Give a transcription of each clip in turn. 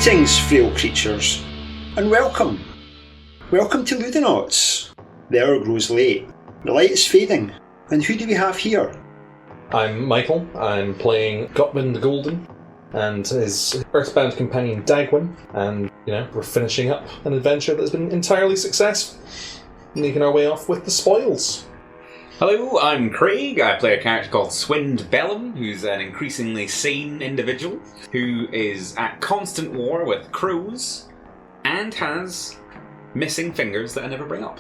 Greetings, frail creatures, and welcome. Welcome to Ludonauts. The hour grows late, the light is fading, and who do we have here? I'm Michael, I'm playing Gotwin the Golden, and his earthbound companion Dagwin, and, we're finishing up an adventure that's been entirely successful, making our way off with the spoils. Hello, I'm Craig. I play a character called Swind Bellum, who's an increasingly sane individual who is at constant war with crows and has missing fingers that I never bring up.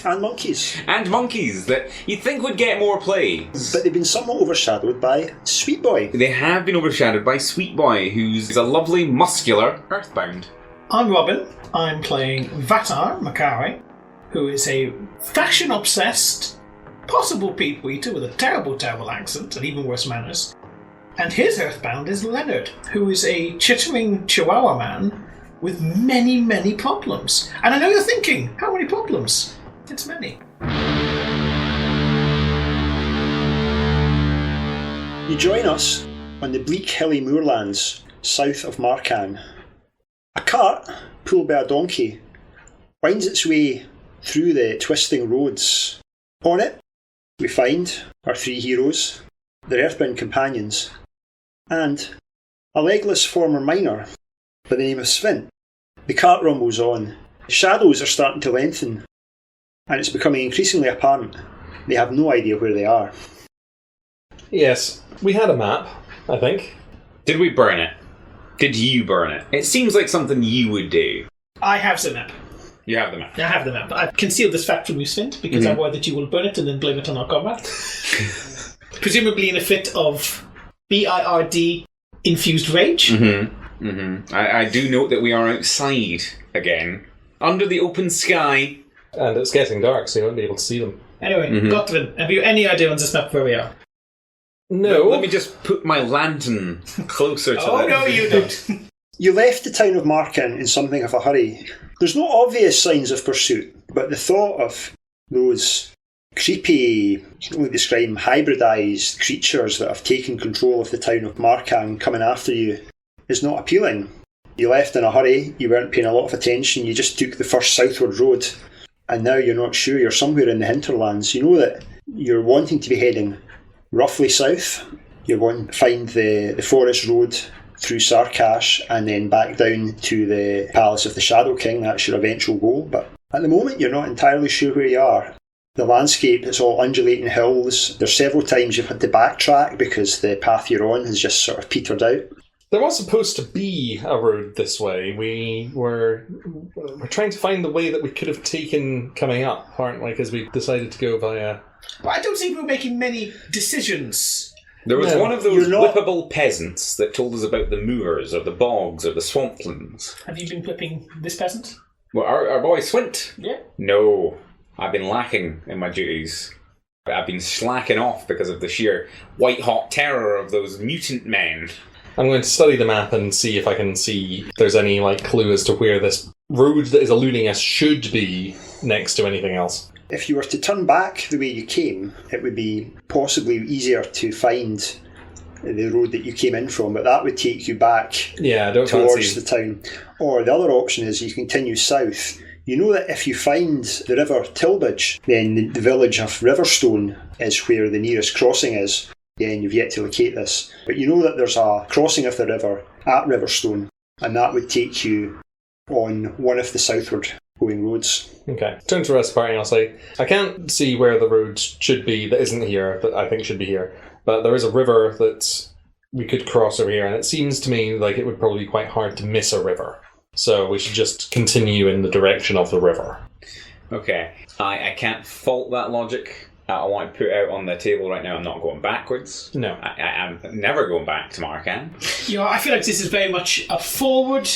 And monkeys. And monkeys that you'd think would get more play. But they've been somewhat overshadowed by Sweet Boy. They have been overshadowed by Sweet Boy, who's a lovely, muscular earthbound. I'm Robin. I'm playing Vatar Makari, who is a fashion-obsessed, possible people eater with a terrible, terrible accent and even worse manners. And his earthbound is Leonard, who is a chittering chihuahua man with many, many problems. And I know you're thinking, how many problems? It's many. You join us on the bleak hilly moorlands south of Markan. A cart, pulled by a donkey, winds its way through the twisting roads. On it, we find our three heroes, their earthbound companions, and a legless former miner by the name of Svint. The cart rumbles on. Shadows are starting to lengthen, and it's becoming increasingly apparent they have no idea where they are. Yes, we had a map, I think. Did we burn it? Did you burn it? It seems like something you would do. I have the map. You have the map. I have the map. I've concealed this fact from you, Svint, because I'm worried that you will burn it and then blame it on our combat. Presumably in a fit of BIRD-infused rage. I do note that we are outside again, under the open sky. And it's getting dark, so you won't be able to see them. Anyway, Gotwin, have you any idea on this map where we are? No. Let me just put my lantern closer to Oh, no, you don't. You left the town of Markan in something of a hurry. There's no obvious signs of pursuit, but the thought of those creepy, you can only describe them, hybridised creatures that have taken control of the town of Markan coming after you is not appealing. You left in a hurry, you weren't paying a lot of attention, you just took the first southward road, and now you're not sure, you're somewhere in the hinterlands. You know that you're wanting to be heading roughly south. You're going to find the forest road through Sarkash and then back down to the Palace of the Shadow King. That's your eventual goal, but at the moment you're not entirely sure where you are. The landscape is all undulating hills. There's several times you've had to backtrack because the path you're on has just sort of petered out. There was supposed to be a road this way. We're trying to find the way that we could have taken coming up, aren't we? Because we decided to go via... But I don't think we're making many decisions. There was one of those whippable peasants that told us about the moors or the bogs or the swamplands. Have you been whipping this peasant? Well, our boy Swint? Yeah. No, I've been lacking in my duties. I've been slacking off because of the sheer white-hot terror of those mutant men. I'm going to study the map and see if I can see if there's any clue as to where this road that is eluding us should be next to anything else. If you were to turn back the way you came, it would be possibly easier to find the road that you came in from, but that would take you back towards the town. Or the other option is you continue south. You know that if you find the river Tilbridge, then the village of Riverstone is where the nearest crossing is. Again, you've yet to locate this. But you know that there's a crossing of the river at Riverstone, and that would take you on one of the southward going roads. Okay. Turn to the rest of the party and I'll say, I can't see where the road should be that isn't here, that I think should be here. But there is a river that we could cross over here, and it seems to me like it would probably be quite hard to miss a river. So we should just continue in the direction of the river. Okay. I can't fault that logic. I want to put out on the table right now, I'm not going backwards. No. I'm never going back to Markan. I feel like this is very much a forward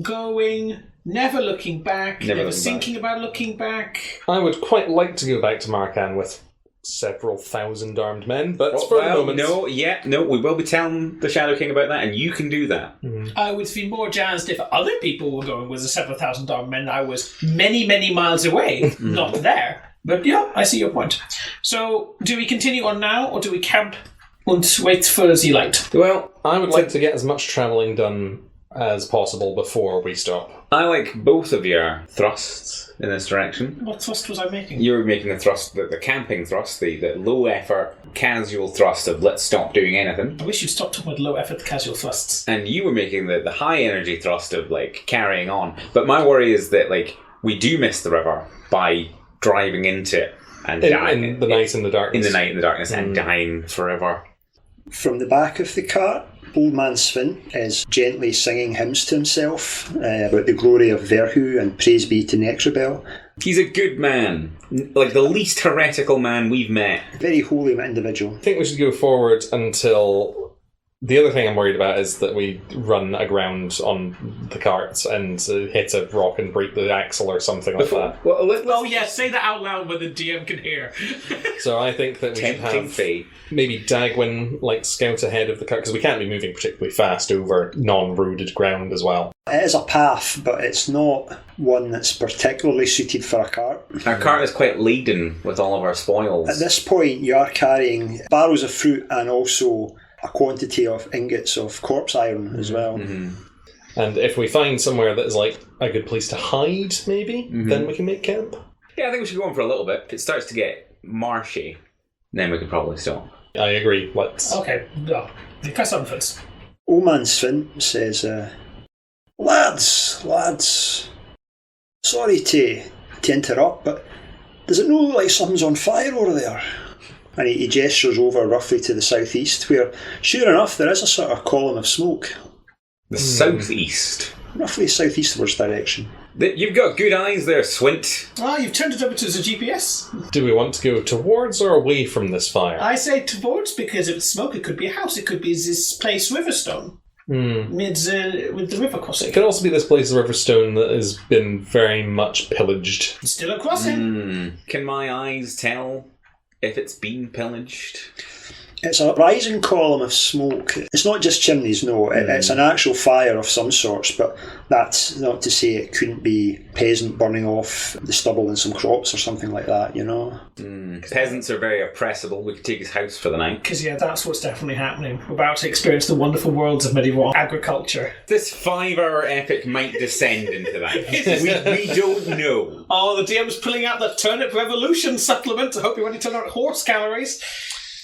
going, never looking back, never thinking about looking back. I would quite like to go back to Markan with several thousand armed men, but for the moment... No, we will be telling the Shadow King about that, and you can do that. I would feel more jazzed if other people were going with the several thousand armed men. I was many, many miles away, not there. But yeah, I see your point. So, do we continue on now, or do we camp and wait for the light? Well, I would like to get as much travelling done as possible before we stop. I like both of your thrusts in this direction. What thrust was I making? You were making the thrust, the camping thrust, the low effort, casual thrust of let's stop doing anything. I wish you'd stop talking about low effort casual thrusts. And you were making the high energy thrust of like carrying on. But my worry is that like we do miss the river by driving into it and dying in the night in the darkness. In the night in the darkness and dying forever. From the back of the cart, Old Man Svin is gently singing hymns to himself about the glory of Verhu and praise be to Nexrabel. He's a good man. Like the least heretical man we've met. Very holy individual. I think we should go forward until... The other thing I'm worried about is that we run aground on the carts and hit a rock and break the axle or something like that. Oh yeah, say that out loud where the DM can hear. So I think that we should have fate. Maybe Dagwin scout ahead of the cart, because we can't be moving particularly fast over non-roaded ground as well. It is a path, but it's not one that's particularly suited for a cart. Our cart is quite laden with all of our spoils. At this point, you are carrying barrels of fruit and also a quantity of ingots of corpse iron as well. Mm-hmm. And if we find somewhere that is like a good place to hide, maybe, then we can make camp. Yeah, I think we should go on for a little bit. If it starts to get marshy, then we could probably stop. I agree. Let's... Okay, no. You press on first. Old Man Svin says, Lads, sorry to interrupt, but does it look like something's on fire over there? And he gestures over roughly to the southeast, where, sure enough, there is a sort of column of smoke. The southeast? Roughly southeastwards direction. You've got good eyes there, Swint. You've turned it over to the GPS. Do we want to go towards or away from this fire? I say towards, because if it's smoke, it could be a house. It could be this place, Riverstone. With the river crossing. It could also be this place, Riverstone, that has been very much pillaged. It's still a crossing. Can my eyes tell if it's been pillaged? It's a rising column of smoke. It's not just chimneys, no. It's an actual fire of some sorts, but that's not to say it couldn't be peasant burning off the stubble and some crops or something like that, you know? Peasants are very oppressible. We could take his house for the night. Because, yeah, that's what's definitely happening. We're about to experience the wonderful worlds of medieval agriculture. This 5-hour epic might descend into that. we don't know. Oh, the DM's pulling out the Turnip Revolution supplement. I hope you only turn out horse calories.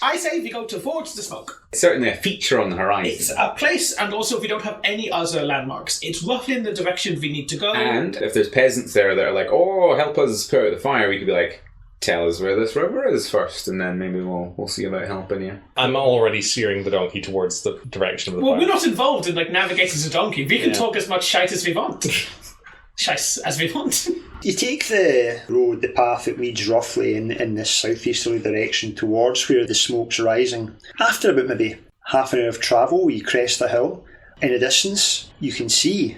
I say if you go towards the smoke. It's certainly a feature on the horizon. It's a place, and also if we don't have any other landmarks, it's roughly in the direction we need to go. And if there's peasants there that are like, oh, help us put out the fire, we could be like, tell us where this river is first, and then maybe we'll see about helping you. I'm already steering the donkey towards the direction of the fire. Well, we're not involved in navigating the donkey. We can talk as much shite as we want. Shite as we want. You take the road, the path that leads roughly in this southeasterly direction towards where the smoke's rising. After about maybe half an hour of travel, you crest a hill. In the distance, you can see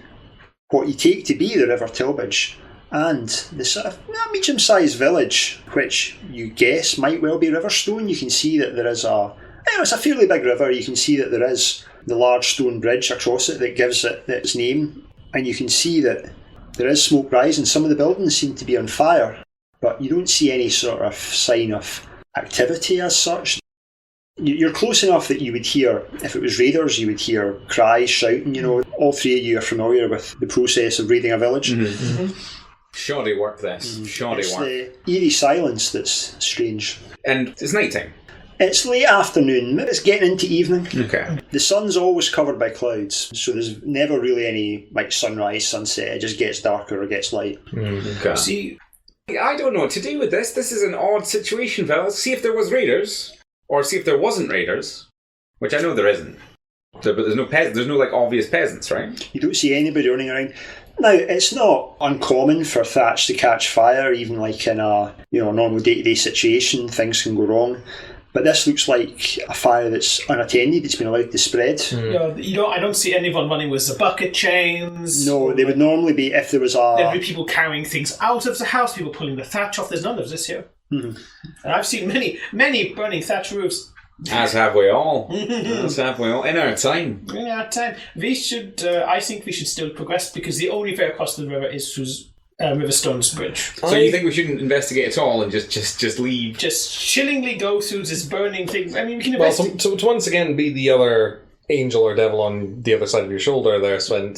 what you take to be the River Tilbridge and the sort of medium-sized village, which you guess might well be Riverstone. You can see that there is it's a fairly big river. You can see that there is the large stone bridge across it that gives it its name, and you can see that there is smoke rising. Some of the buildings seem to be on fire, but you don't see any sort of sign of activity as such. You're close enough that you would hear, if it was raiders, you would hear cries, shouting, you know. All three of you are familiar with the process of raiding a village. Shoddy work, this. Shoddy It's work. the eerie silence that's strange. And it's nighttime. It's late afternoon, it's getting into evening. Okay. The sun's always covered by clouds, so there's never really any sunrise, sunset. It just gets darker or gets light. Okay. See, I don't know what to do with this. This is an odd situation, fellas. See if there was raiders, or see if there wasn't raiders, which I know there isn't. So, but there's no obvious peasants, right? You don't see anybody running around. Now, it's not uncommon for thatch to catch fire, even in a normal day-to-day situation. Things can go wrong. But this looks like a fire that's unattended. It's been allowed to spread. I don't see anyone running with the bucket chains. No, they would normally be if there was There'd be people carrying things out of the house, people pulling the thatch off. There's none of this here. And I've seen many burning thatch roofs. As have we all. As have we all. In our time. In our time. We should, I think we should still progress, because the only way across the river is through Riverstone's bridge. So you think we shouldn't investigate at all and just leave? Just chillingly go through this burning thing. I mean, we can Well, to once again be the other angel or devil on the other side of your shoulder there, Swint.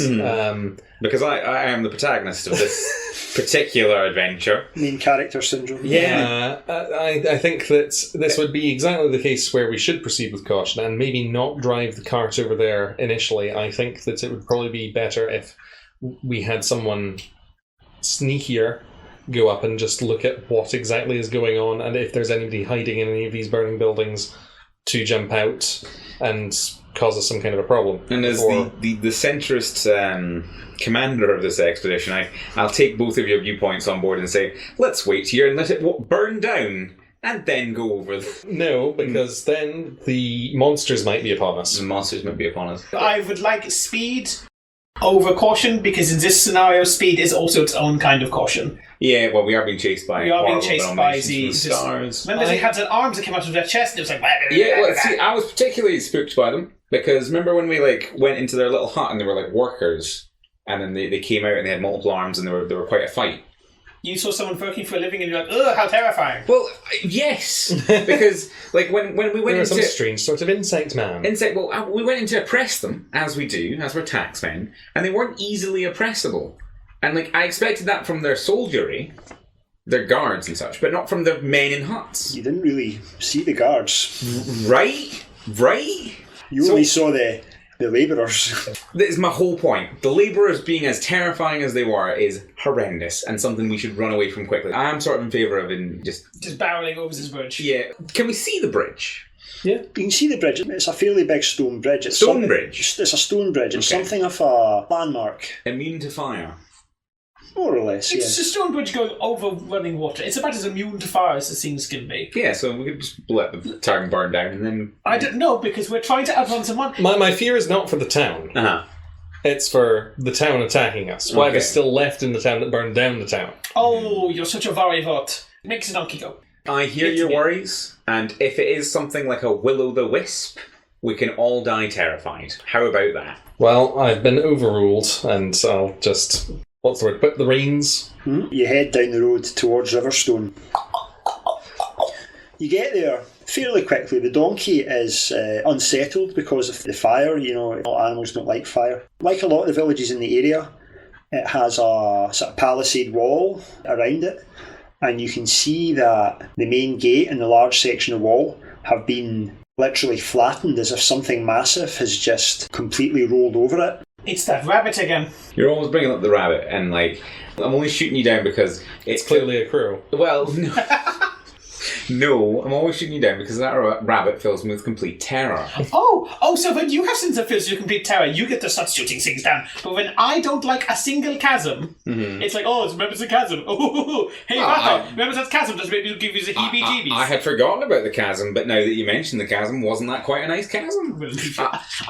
Because I am the protagonist of this particular adventure. Main character syndrome. I think that this would be exactly the case where we should proceed with caution and maybe not drive the cart over there initially. I think that it would probably be better if we had someone sneakier go up and just look at what exactly is going on, and if there's anybody hiding in any of these burning buildings to jump out and cause us some kind of a problem. And as the centrist commander of this expedition, I'll take both of your viewpoints on board and say, let's wait here and let it burn down and then go over. No, because then the monsters might be upon us. The monsters might be upon us. I would like speed over caution, because in this scenario, speed is also its own kind of caution. Yeah, well, we are being chased by the stars. Remember, they had the arms that came out of their chest, and it was like... Yeah, well, see, I was particularly spooked by them, because remember when we went into their little hut and they were workers, and then they came out and they had multiple arms and they were quite a fight. You saw someone working for a living and you're like, ugh, how terrifying. Well, yes, because when we went into... some strange sort of insect man. We went in to oppress them, as we do, as we're taxmen, and they weren't easily oppressible. And I expected that from their soldiery, their guards and such, but not from the men in huts. You didn't really see the guards. Right? You only saw the labourers. That is my whole point. The labourers being as terrifying as they were is horrendous and something we should run away from quickly. I am sort of in favour of just barrelling over this bridge. Yeah. Can we see the bridge? Yeah. You can see the bridge. It's a fairly big stone bridge. It's a stone bridge. It's something of a landmark. Immune to fire. More or less, It's a stone bridge going over running water. It's about as immune to fire as the things can be. Yeah, so we could just let the town burn down and then... I don't know, because we're trying to outrun someone. My fear is not for the town. Uh-huh. It's for the town attacking us. Whatever's still left in the town that burned down the town. Oh, you're such a varivot. Makes a donkey go. I hear your worries, and if it is something like a will-o'-the-wisp, we can all die terrified. How about that? Well, I've been overruled, and I'll just... What's the word? Put the reins. You head down the road towards Riverstone. You get there fairly quickly. The donkey is unsettled because of the fire. Animals don't like fire. Like a lot of the villages in the area, it has a sort of palisade wall around it, and you can see that the main gate and the large section of wall have been literally flattened, as if something massive has just completely rolled over it. It's that rabbit again. You're always bringing up the rabbit, and I'm only shooting you down because it's clearly a crow. Well, no, I'm always shooting you down because that rabbit fills me with complete terror. So when you have something that fills you with complete terror, you get to start shooting things down. But when I don't like a single chasm, it's like, remember the chasm. Oh, hey, remember that chasm? Does maybe give you the heebie-jeebies. I had forgotten about the chasm, but now that you mentioned the chasm, wasn't that quite a nice chasm?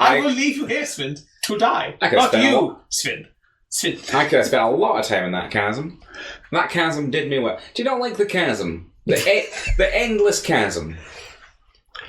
I will leave you here, Sven, to die. Not you, Sven. I could have spent a lot of time in that chasm. That chasm did me well. Do you not like the chasm? The endless chasm.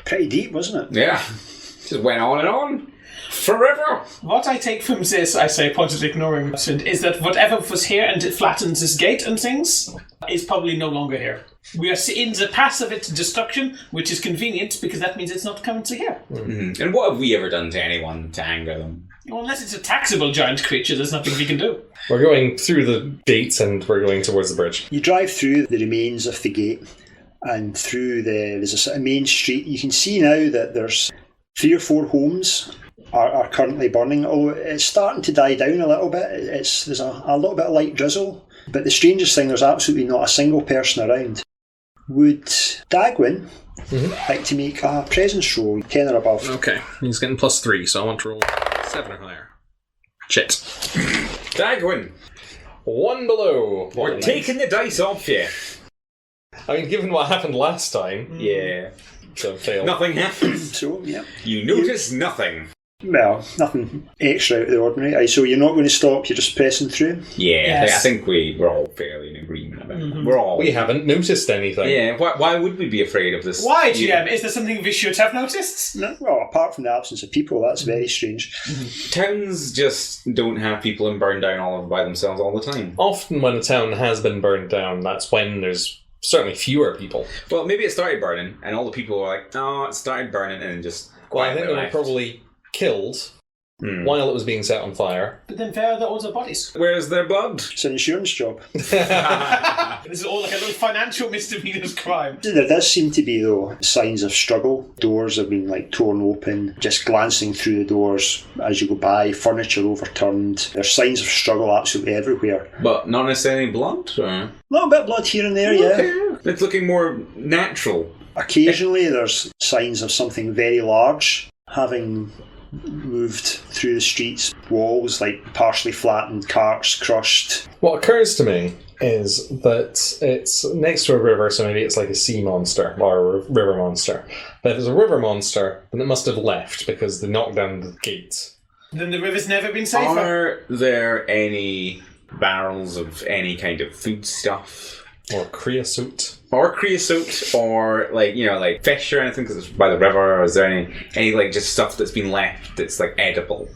Pretty deep, wasn't it? Yeah. Just went on and on. Forever. What I take from this, I say, pointedly ignoring Sven, is that whatever was here and it flattens this gate and things is probably no longer here. We are in the path of its destruction, which is convenient because that means it's not coming to here. Mm-hmm. And what have we ever done to anyone to anger them? Well, unless it's a taxable giant creature, there's nothing we can do. We're going through the gates and we're going towards the bridge. You drive through the remains of the gate and through there's a sort of main street. You can see now that there's 3 or 4 homes are currently burning, although it's starting to die down a little bit. There's a little bit of light drizzle. But the strangest thing, there's absolutely not a single person around. Would Dagwin like to make a presence roll, 10 or above? Okay, he's getting +3, so I want to roll 7 or higher. Shit. Dagwin! 1 below. We're taking the dice off you. I mean, given what happened last time... Yeah. So fail. Nothing happened. So, yeah. You notice nothing. Well, nothing extra out of the ordinary. So you're not going to stop, you're just pressing through? Yeah, yes. I think we're all fairly in agreement about that. We haven't noticed anything. Yeah, why would we be afraid of this? Why, GM? Is there something we should have noticed? No, well, apart from the absence of people, that's very strange. Towns just don't have people and burn down all by themselves all the time. Often when a town has been burned down, that's when there's certainly fewer people. Well, maybe it started burning, and all the people were like, it started burning, and just... Well, I think there were probably killed while it was being set on fire. But then where are the other bodies? Where's their blood? It's an insurance job. This is all like a little financial misdemeanors crime. There does seem to be, though, signs of struggle. Doors have been torn open. Just glancing through the doors as you go by, furniture overturned. There's signs of struggle absolutely everywhere. But not necessarily blood? Or? A little bit of blood here and there, yeah. Okay. It's looking more natural. Occasionally there's signs of something very large having moved through the streets. Walls partially flattened, carts crushed. What occurs to me is that it's next to a river, so maybe it's like a sea monster or a river monster. But if it's a river monster, then it must have left because they knocked down the gates. Then the river's never been safer. Are there any barrels of any kind of food stuff? Or creosote. Or creosote, or fish or anything because it's by the river, or is there any just stuff that's been left that's edible?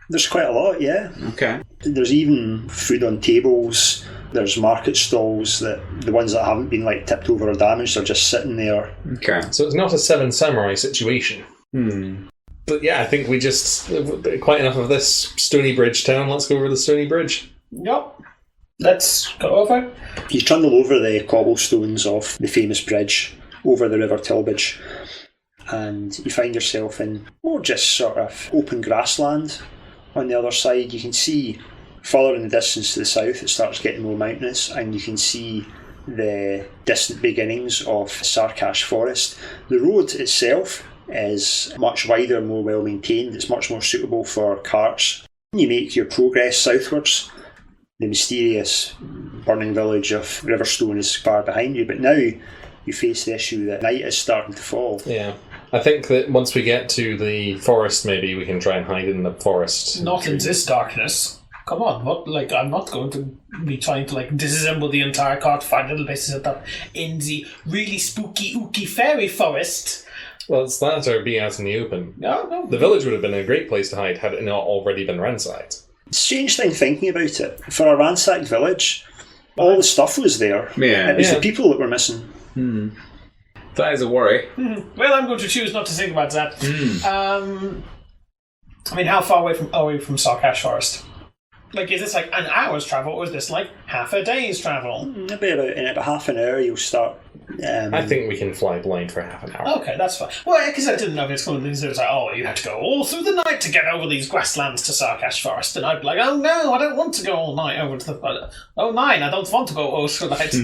There's quite a lot, yeah. Okay. There's even food on tables. There's market stalls that the ones that haven't been tipped over or damaged are just sitting there. Okay. So it's not a Seven Samurai situation. But yeah, I think we just quite enough of this Stony Bridge town. Let's go over the Stony Bridge. Yep. Let's go over. You trundle over the cobblestones of the famous bridge over the River Tilbridge, and you find yourself in more just sort of open grassland. On the other side, you can see further in the distance to the south, it starts getting more mountainous, and you can see the distant beginnings of Sarkash Forest. The road itself is much wider, more well maintained. It's much more suitable for carts. You make your progress southwards. The mysterious burning village of Riverstone is far behind you, but now you face the issue that night is starting to fall. Yeah. I think that once we get to the forest, maybe we can try and hide in the forest. Not in this darkness. Come on, what? I'm not going to be trying to disassemble the entire cart, find little places at that in the really spooky, ooky fairy forest. Well, it's that or be out in the open. No. The village would have been a great place to hide had it not already been ransacked. Strange thing thinking about it. For a ransacked village, all the stuff was there. Yeah. It was the people that were missing. That is a worry. Well, I'm going to choose not to think about that. How far away from Sarkash Forest? Is this an hour's travel, or is this half a day's travel? Maybe in about half an hour you'll start. I think we can fly blind for half an hour. Okay, that's fine. Well, because I didn't know if it's going to be you had to go all through the night to get over these grasslands to Sarkash Forest, and I'd be like, oh no, I don't want to go all night over to the... Oh, nine, I don't want to go all through the night.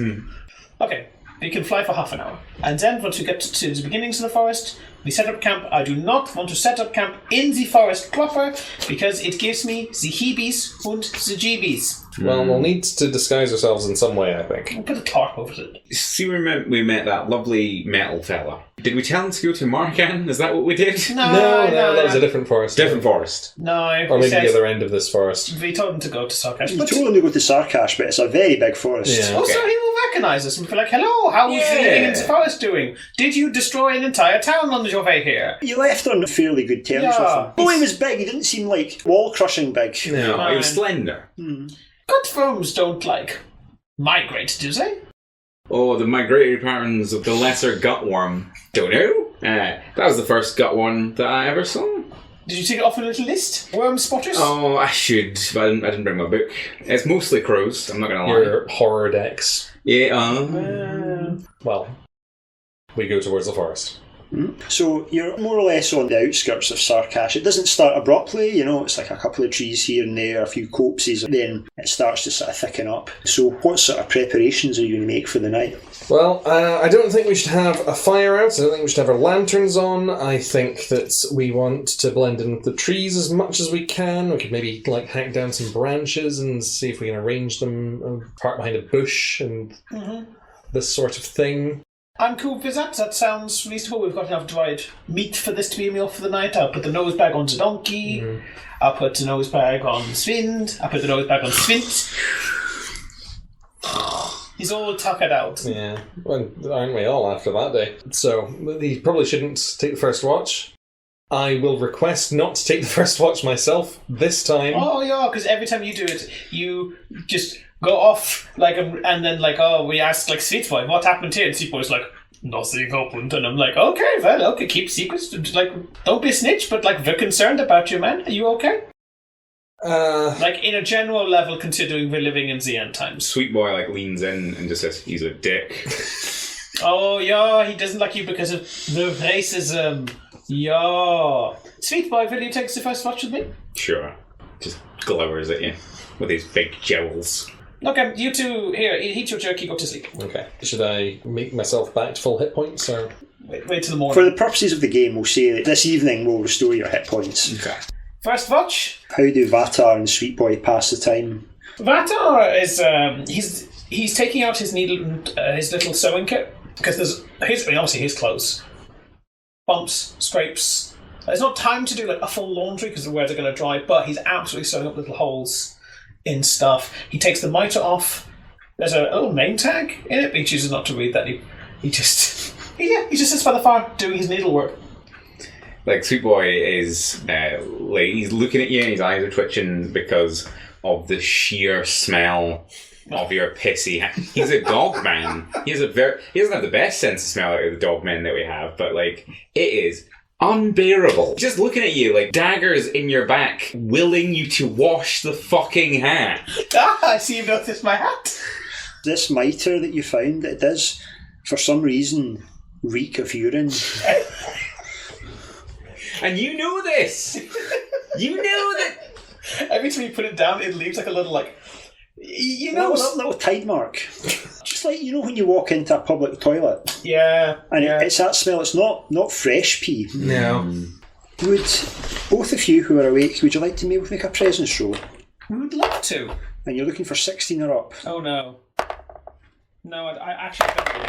Okay, you can fly for half an hour. And then once we get to the beginnings of the forest, we set up camp. I do not want to set up camp in the forest proper because it gives me the heebies and the jeebies. Well, we'll need to disguise ourselves in some way, I think. We'll put a tarp over it. See, we met that lovely metal fella. Did we tell him to go to Markan? Is that what we did? No, that was a different forest. Different forest. No. Or maybe the other end of this forest. We told him to go to Sarkash. You told him to go to Sarkash, but it's a very big forest. Yeah. Also, he will recognise us and be like, hello, how is the living in the forest doing? Did you destroy an entire town on your way here? You left on fairly good terms with him. Oh, he was big. He didn't seem wall-crushing big. No, he was slender. Good foams don't, migrate, do they? Oh, the migratory patterns of the lesser gutworm. Don't know. That was the first gutworm that I ever saw. Did you take it off a little list? Worm spotters? Oh, I should, but I didn't bring my book. It's mostly crows, I'm not going to lie. Your horror decks. Yeah, Well, we go towards the forest. So you're more or less on the outskirts of Sarkash. It doesn't start abruptly, it's a couple of trees here and there, a few copses, and then it starts to sort of thicken up. So what sort of preparations are you going to make for the night? Well, I don't think we should have a fire out. I don't think we should have our lanterns on. I think that we want to blend in with the trees as much as we can. We could maybe hack down some branches and see if we can arrange them part behind a bush and this sort of thing. I'm cool with that. That sounds reasonable. We've got enough dried meat for this to be a meal for the night. I'll put the nose bag on the donkey. I'll put the nose bag on Svind. I'll put the nose bag on Svint. He's all tuckered out. Yeah, well, aren't we all after that day? So, he probably shouldn't take the first watch. I will request not to take the first watch myself this time. Oh, yeah, because every time you do it, you just go off, and then, we ask, Sweet Boy, what happened here? And Sweet Boy's like, nothing happened. And I'm like, okay, keep secrets. Like, don't be a snitch, but like, we're concerned about you, man. Are you okay? Like, in a general level, considering we're living in the end times. Sweet boy like leans in and just says, he's a dick. Oh, yeah, he doesn't like you because of the racism. Yeah. Sweet boy, will you take the first watch with me? Sure. Just glowers at you with his big jowls. Okay, you two, here, eat your jerky, go to sleep. Okay. Should I make myself back to full hit points, or...? Wait till the morning. For the purposes of the game, we'll say that this evening will restore your hit points. Okay. First watch. How do Vatar and Sweet Boy pass the time? Vatar is, he's taking out his needle and his little sewing kit, because obviously his clothes. Bumps, scrapes. There's not time to do like a full laundry because the words are going to dry, but he's absolutely sewing up little holes in stuff. He takes the mitre off. There's a little name tag in it, but he chooses not to read that. He just sits by the fire doing his needlework. Like, Sweet Boy is, like, he's looking at you and his eyes are twitching because of the sheer smell of your pissy He's a dog man. He doesn't have the best sense of smell out of the dog men that we have, but, like, it is unbearable. Just looking at you, like, daggers in your back, willing you to wash the fucking hat. I see you've noticed my hat. This mitre that you found, it does, for some reason, reek of urine. And you know this! You know that... Every time you put it down, it leaves like a little, like... You know... Little tide mark. Just like, when you walk into a public toilet. Yeah. And it's that smell, it's not fresh pee. No. Would both of you who are awake, would you like to maybe make a presence roll? We would love to. And you're looking for 16 or up. Oh, no. No, I actually don't do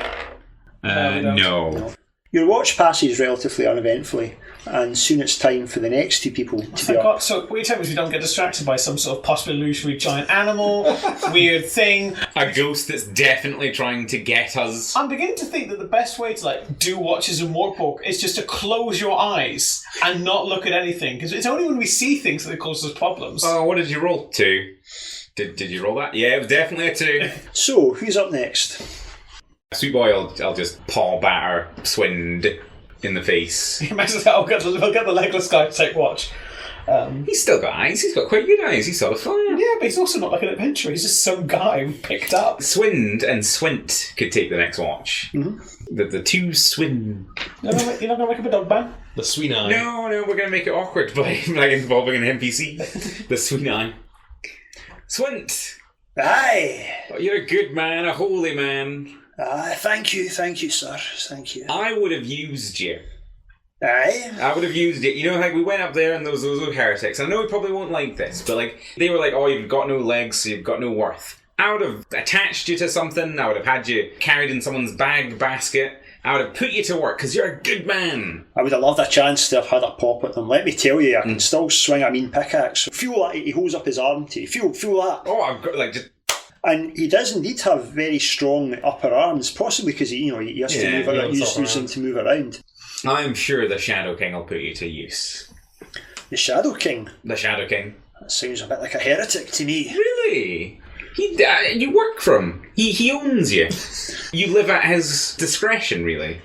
that. No. Your watch passes relatively uneventfully, and soon it's time for the next two people to be up. So, what you're telling me is we don't get distracted by some sort of possibly illusory giant animal, weird thing. A ghost that's definitely trying to get us. I'm beginning to think that the best way to, like, do watches in Mork is just to close your eyes and not look at anything, because it's only when we see things that it causes problems. Oh, what did you roll? 2. Did you roll that? Yeah, it was definitely a 2. So, who's up next? Sweet Boy I'll just paw batter Swind in the face. I'll get the legless guy to take watch. He's still got eyes. He's got quite good eyes. He's sort of fire. Yeah, but he's also not like an adventurer. He's just some guy we picked up. Swind and Swint could take the next watch. Mm-hmm. The two Swin. You're not going to make up a dog band? The Sweeneye. No, we're going to make it awkward by like involving an NPC. The Sweeneye. Swint! Aye! Oh, you're a good man, a holy man. Thank you, sir. Thank you. I would have used you. Aye? I would have used it. You know, like, we went up there and those heretics. I know we probably won't like this, but, like, they were like, oh, you've got no legs, so you've got no worth. I would have attached you to something. I would have had you carried in someone's basket. I would have put you to work, because you're a good man. I would have loved a chance to have had a pop at them. Let me tell you, I can still swing a mean pickaxe. Feel that he holds up his arm to you. Feel that. Oh, I've got, like, just... And he does indeed have very strong upper arms, possibly because he has to move around, use them to move around. I'm sure the Shadow King will put you to use. The Shadow King? The Shadow King. That sounds a bit like a heretic to me. Really? You work for him. He owns you. You live at his discretion, really.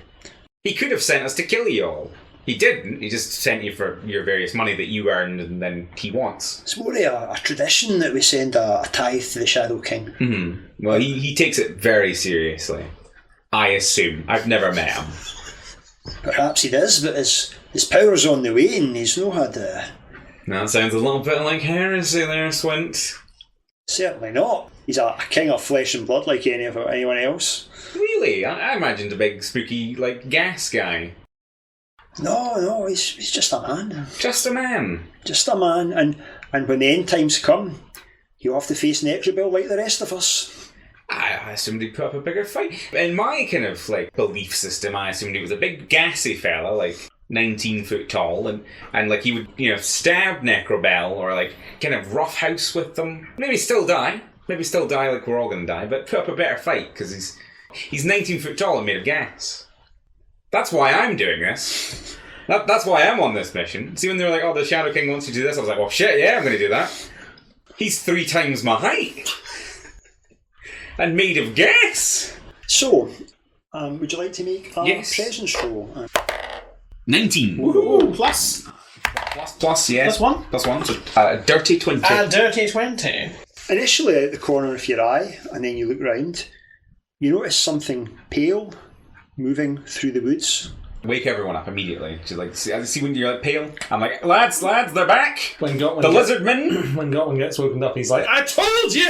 He could have sent us to kill you all. He didn't. He just sent you for your various money that you earned and then he wants. It's more a tradition that we send a tithe to the Shadow King. Mm-hmm. Well, he takes it very seriously. I assume. I've never met him. Perhaps he does, but his power's on the wane. He's no had... That sounds a little bit like heresy there, Swint. Certainly not. He's a king of flesh and blood like anyone else. Really? I imagined a big, spooky, like, gas guy. No, he's just a man. Just a man. Just a man, and when the end times come, he'll have to face Necrobell like the rest of us. I assumed he'd put up a bigger fight. In my kind of, like, belief system, I assumed he was a big, gassy fella, like, 19 foot tall, and like, he would, stab Necrobell, or, like, kind of roughhouse with them. Maybe still die like we're all gonna die, but put up a better fight, because he's 19 foot tall and made of gas. That's why I'm doing this. That's why I'm on this mission. See, when they were like, oh, the Shadow King wants you to do this, I was like, well, shit, yeah, I'm going to do that. He's 3 times my height. And made of gas. So, Would you like to make a Yes. presence roll? 19. Woohoo! Plus Plus, yes. +1. +1, so dirty 20. a dirty 20. Initially out the corner of your eye, and then you look round, you notice something pale moving through the woods. Wake everyone up immediately. She's like, see when you're like pale? I'm like, lads, they're back! When Gotwin The lizardmen! When Gotwin gets woken up, he's like, I told you!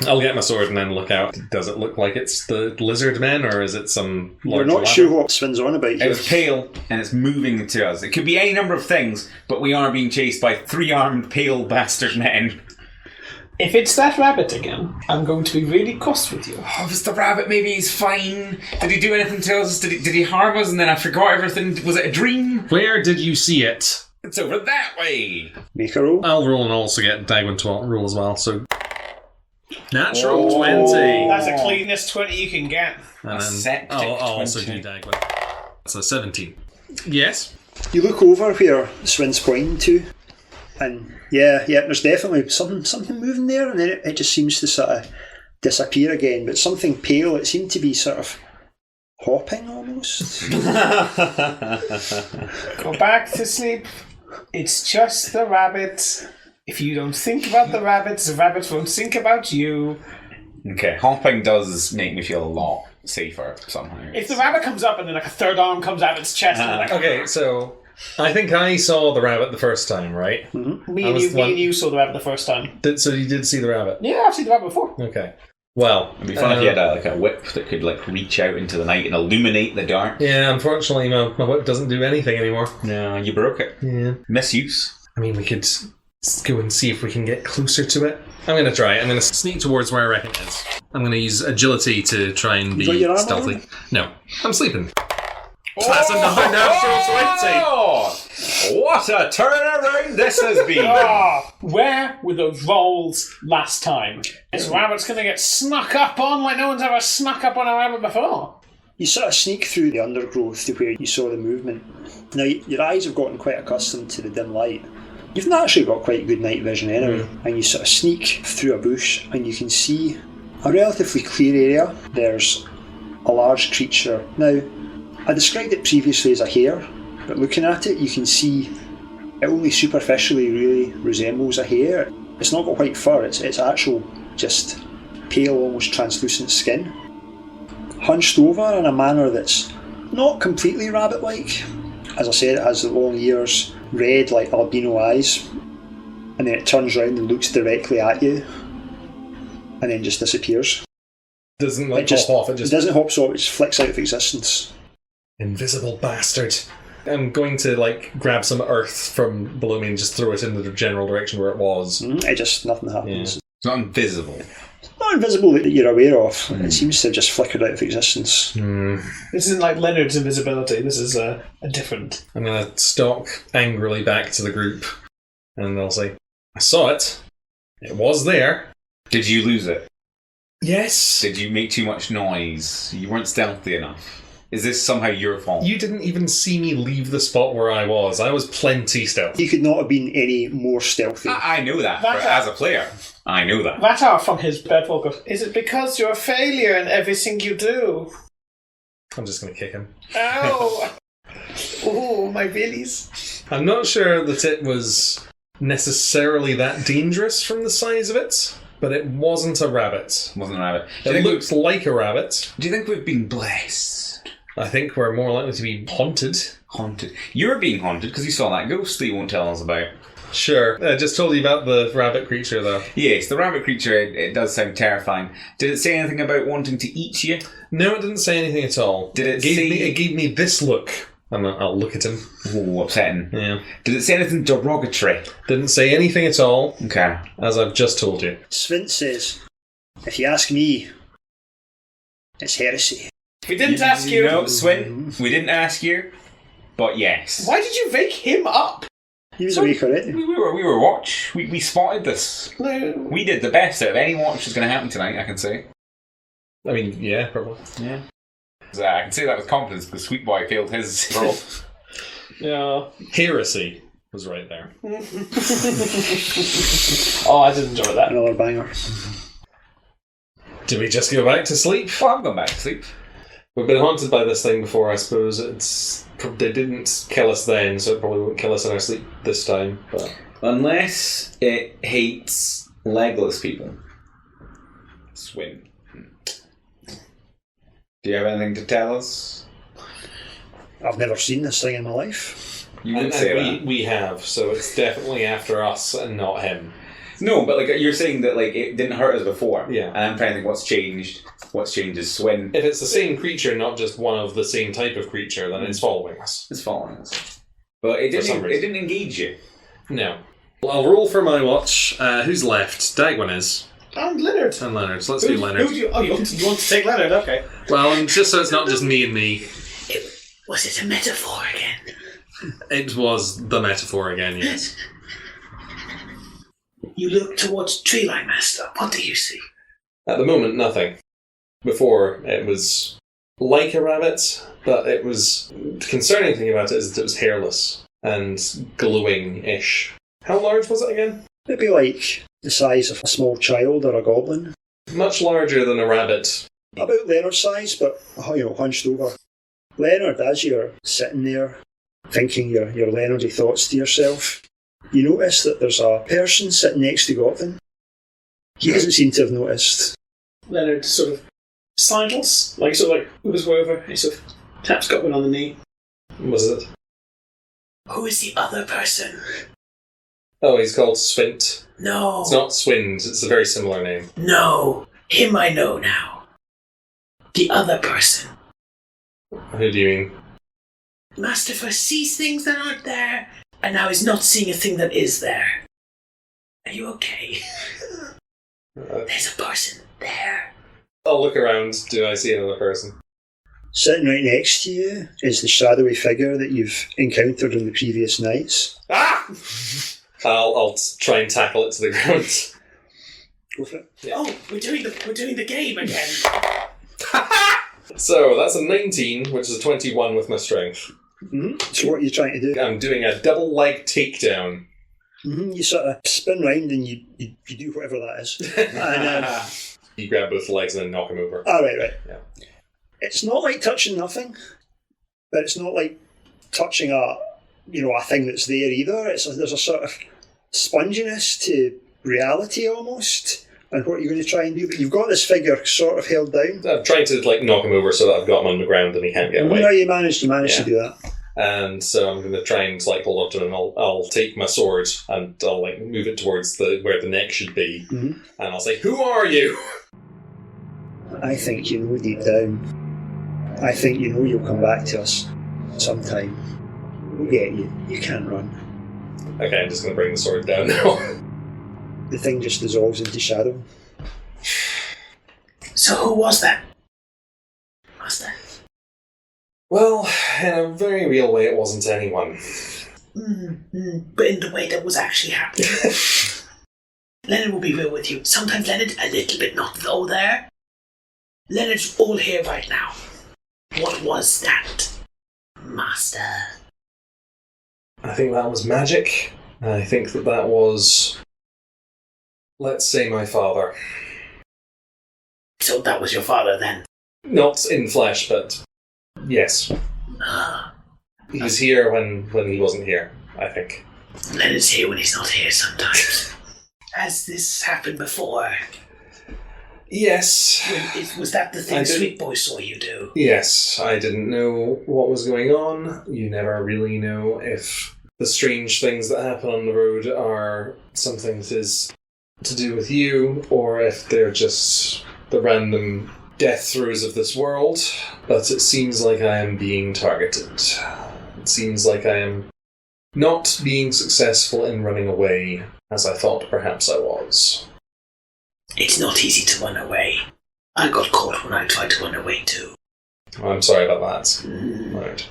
I'll get my sword and then look out. Does it look like it's the lizard men, or is it some You're large not ladder? sure what Swin's on about It here. was pale, and it's moving to us. It could be any number of things, but we are being chased by 3-armed pale bastard men. If it's that rabbit again, I'm going to be really cross with you. Oh, if it's the rabbit, maybe he's fine. Did he do anything to us? Did he harm us and then I forgot everything? Was it a dream? Where did you see it? It's over that way. Make a roll. I'll roll and also get Dagwin to roll as well, so... Natural 20! That's the cleanest 20 you can get. And then septic I'll also 20. do Dagwin. That's a 17. Yes? You look over where Swin's pointing to, and yeah, there's definitely something moving there, and then it just seems to sort of disappear again. But something pale, it seemed to be sort of hopping almost. Go back to sleep. It's just the rabbit. If you don't think about the rabbit won't think about you. Okay, hopping does make me feel a lot safer somehow. If the rabbit comes up and then like a third arm comes out of its chest, and like, Okay, so... I think I saw the rabbit the first time, right? me and you saw the rabbit the first time. So you did see the rabbit? Yeah, I've seen the rabbit before. Okay. Well... It'd be fun if you had a whip that could like reach out into the night and illuminate the dark. Yeah, unfortunately my whip doesn't do anything anymore. No, you broke it. Yeah. Misuse. I mean, we could go and see if we can get closer to it. I'm going to try it. I'm going to sneak towards where I reckon it is. I'm going to use agility to try and You got be your armor stealthy. on? No, I'm sleeping. That's another natural 20! Oh, what a turnaround this has been! Where were those rolls last time? This rabbit's going to get snuck up on like no one's ever snuck up on a rabbit before. You sort of sneak through the undergrowth to where you saw the movement. Now, your eyes have gotten quite accustomed to the dim light. You've naturally got quite good night vision anyway, and you sort of sneak through a bush and you can see a relatively clear area. There's a large creature. Now, I described it previously as a hare, but looking at it you can see it only superficially really resembles a hare. It's not got white fur, it's actual just pale, almost translucent skin. Hunched over in a manner that's not completely rabbit-like. As I said, it has the long ears, red like albino eyes, and then it turns around and looks directly at you, and then just disappears. Doesn't like It hop off, it just... doesn't hop off, it just flicks out of existence. Invisible bastard. I'm going to, like, grab some earth from below me and just throw it in the general direction where it was. It just, nothing happens. Yeah. It's not invisible. It's not invisible that you're aware of. It seems to have just flickered out of existence. This isn't like Leonard's invisibility. This is a different. I'm going to stalk angrily back to the group, and I'll say, I saw it. It was there. Did you lose it? Yes. Did you make too much noise? You weren't stealthy enough. Is this somehow your fault? You didn't even see me leave the spot where I was. I was plenty stealthy. You could not have been any more stealthy. I know that That's as a player. I know that. Vatar from his bedroll goes, is it because you're a failure in everything you do? I'm just going to kick him. Ow! Oh, my willies. I'm not sure that it was necessarily that dangerous from the size of it, but it wasn't a rabbit. Wasn't a rabbit. It looked like a rabbit. Do you think we've been blessed? I think we're more likely to be haunted. Haunted. You're being haunted because you saw that ghost that you won't tell us about. Sure. I just told you about the rabbit creature, though. Yes, the rabbit creature, it does sound terrifying. Did it say anything about wanting to eat you? No, it didn't say anything at all. Did it It gave me this look. I'll look at him. Ooh, upsetting. Yeah. Did it say anything derogatory? Didn't say anything at all, Okay. as I've just told you. Svint says, if you ask me, it's heresy. We didn't ask you. No, Swin, we didn't ask you, but yes. Why did you wake him up? He was awake already. We were watch. We spotted this. No. We did the best out of any watch that's going to happen tonight, I can say. I mean, yeah, probably. Yeah. I can say that with confidence because Sweet Boy failed his roll. Yeah. Heresy was right there. Oh, I did enjoy that. Another banger. Do we just go back to sleep? Well, I'm going back to sleep. We've been haunted by this thing before, I suppose. They didn't kill us then, so it probably won't kill us in our sleep this time. But Unless it hates legless people. Swing. Do you have anything to tell us? I've never seen this thing in my life. You would say that. We have, so it's definitely after us and not him. No, but like you're saying that like it didn't hurt us before. Yeah. And I'm trying to think what's changed. What's changed is Swin. If it's the same creature, not just one of the same type of creature, then it's following us. It's following us. But it didn't engage you. No. Well, I'll roll for my watch. Who's left? Dagwin is. And Leonard. And Leonard. So let's do Leonard. You want to take Leonard? Okay. Well, just so it's not just me and me. Was it a metaphor again? It was the metaphor again, yes. You look towards Treeline Master. What do you see? At the moment, nothing. Before, it was like a rabbit, but it was... The concerning thing about it is that it was hairless and glowing-ish. How large was it again? Maybe like the size of a small child or a goblin. Much larger than a rabbit. About Leonard's size, but hunched over. Leonard, as you're sitting there, thinking your Leonardy thoughts to yourself, you notice that there's a person sitting next to Goblin. He doesn't seem to have noticed. Leonard sort of sidles, moves over. He sort of taps Goblin on the knee. Was it? Who is the other person? Oh, he's called Swint. No. It's not Swind, it's a very similar name. No. Him I know now. The other person. Who do you mean? Master first sees things that aren't there, and now he's not seeing a thing that is there. Are you okay? There's a person there. I'll look around. Do I see another person? Sitting right next to you is the shadowy figure that you've encountered on the previous nights. Ah! I'll try and tackle it to the ground. Go for it. Yeah. Oh, we're doing the game again. So that's a 19, which is a 21 with my strength. Mm-hmm. So what are you trying to do? I'm doing a double leg takedown. Mm-hmm. You sort of spin round and you do whatever that is. And, you grab both legs and then knock him over. Oh, right. Yeah. It's not like touching nothing, but it's not like touching a thing that's there either. There's a sort of sponginess to reality almost, and what you're going to try and do. But you've got this figure sort of held down. I'm trying to knock him over so that I've got him on the ground and he can't get away. No, you managed to do that. And so I'm going to try and hold on to him. I'll take my sword and I'll move it towards where the neck should be, and I'll say, "Who are you?" I think you know deep down. I think you know you'll come back to us sometime. We'll get you. You can't run. Okay, I'm just going to bring the sword down now. The thing just dissolves into shadow. So who was that? Master? Well, in a very real way, it wasn't anyone. But in the way that was actually happening. Leonard will be real with you. Sometimes Leonard a little bit not all there. Leonard's all here right now. What was that, Master? I think that was magic. I think that was, let's say, my father. So that was your father then? Not in flesh, but yes. He was here when he wasn't here, I think. Leonard's here when he's not here sometimes. Has this happened before? Yes. Was that the thing Sweet Boy saw you do? Yes, I didn't know what was going on. You never really know if the strange things that happen on the road are something that is to do with you, or if they're just the random death throes of this world. But it seems like I am being targeted. It seems like I am not being successful in running away, as I thought perhaps I was. It's not easy to run away. I got caught when I tried to run away too. I'm sorry about that. Right.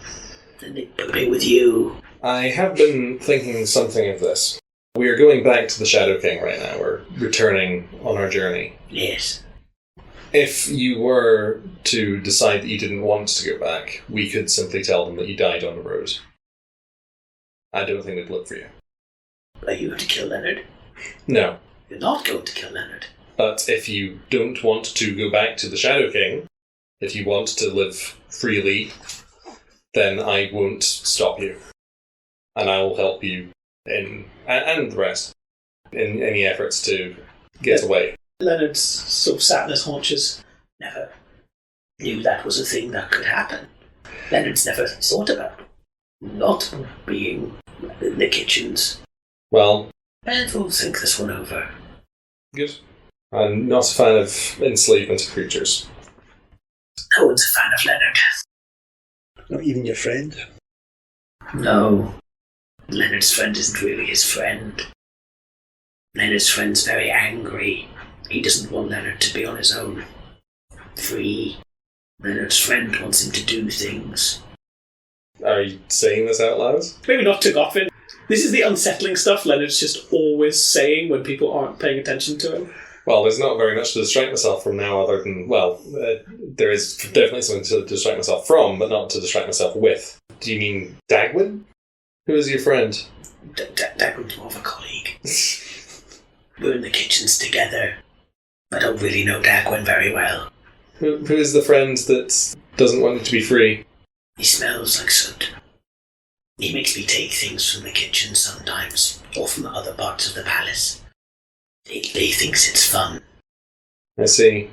And they put me with you. I have been thinking something of this. We are going back to the Shadow King right now. We're returning on our journey. Yes. If you were to decide that you didn't want to go back, we could simply tell them that you died on the road. I don't think they'd look for you. Are you going to kill Leonard? No. You're not going to kill Leonard. But if you don't want to go back to the Shadow King, If you want to live freely, then I won't stop you. And I will help you and the rest in any efforts to get away. Leonard's sort of sat in his haunches. Never knew that was a thing that could happen. Leonard's never thought about not being in the kitchens. Well, And we'll think this one over. good. I'm not a fan of enslavement of creatures. No one's a fan of Leonard. Not even your friend. No. Leonard's friend isn't really his friend. Leonard's friend's very angry. He doesn't want Leonard to be on his own. Free. Leonard's friend wants him to do things. Are you saying this out loud? Maybe not to Goffin. This is the unsettling stuff Leonard's just always saying when people aren't paying attention to him. Well, there's not very much to distract myself from now other than, there is definitely something to distract myself from, but not to distract myself with. Do you mean Dagwin? Who is your friend? Dagwin's more of a colleague. We're in the kitchens together. I don't really know Dagwin very well. Who is the friend that doesn't want you to be free? He smells like soot. He makes me take things from the kitchen sometimes, or from other parts of the palace. He thinks it's fun. I see.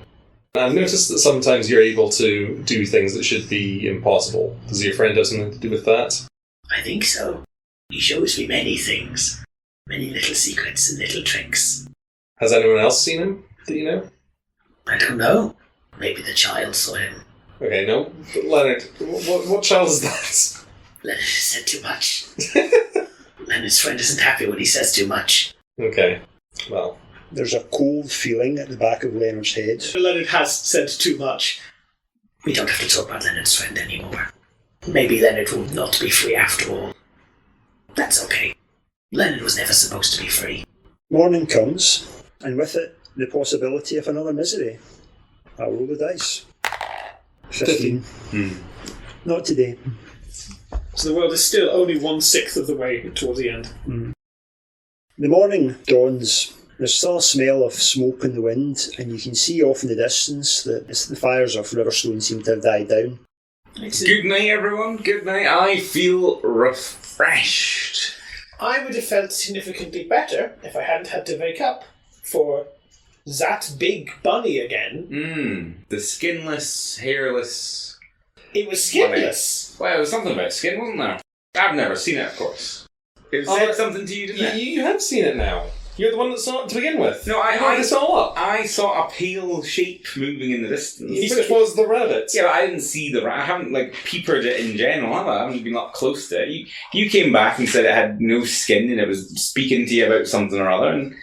I've noticed that sometimes you're able to do things that should be impossible. Does your friend have something to do with that? I think so. He shows me many things. Many little secrets and little tricks. Has anyone else seen him? Do you know? I don't know. Maybe the child saw him. Okay, no. But Leonard, what child is that? Leonard has said too much. Leonard's friend isn't happy when he says too much. Okay, well. There's a cold feeling at the back of Leonard's head. Leonard has said too much. We don't have to talk about Leonard's friend anymore. Maybe Leonard will not be free after all. That's okay. Leonard was never supposed to be free. Morning comes, and with it, the possibility of another misery. I'll roll the dice. 15. Not today. So the world is still only 1/6 of the way towards the end. The morning dawns. There's still a smell of smoke in the wind, and you can see off in the distance that the fires of Riverstone seem to have died down. Good night, everyone. Good night. I feel refreshed. I would have felt significantly better if I hadn't had to wake up for that big bunny again. The skinless, hairless... It was skinless. Well, there was something about skin, wasn't there? I've never seen it, of course. It said something to you, didn't it? You have seen it now. You're the one that saw it to begin with. No, I made this all up. I saw a pale shape moving in the distance. Which was the rabbit. Yeah, but I didn't see the rabbit. I haven't, peepered it in general, have I? I haven't been up close to it. You came back and said it had no skin and it was speaking to you about something or other. And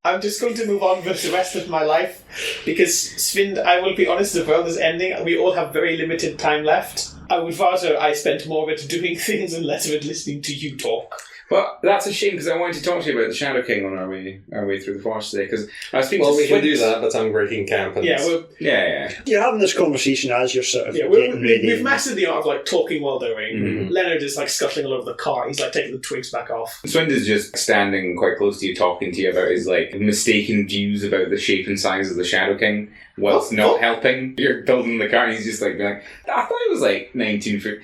I'm just going to move on with the rest of my life because, Svind, I will be honest, the world is ending. We all have very limited time left. I would rather I spent more of it doing things and less of it listening to you talk. But that's a shame because I wanted to talk to you about the Shadow King on our way through the forest today. Because I was speaking well, to we can Swint. do that, but I'm breaking camp. And Yeah. You're having this conversation as you're sort of getting ready. We've mastered the art of talking while doing. Leonard is scuttling all over the car. He's taking the twigs back off. Swint is just standing quite close to you, talking to you about his mistaken views about the shape and size of the Shadow King, whilst not helping. You're building the car, and he's just being like, I thought it was 19 foot.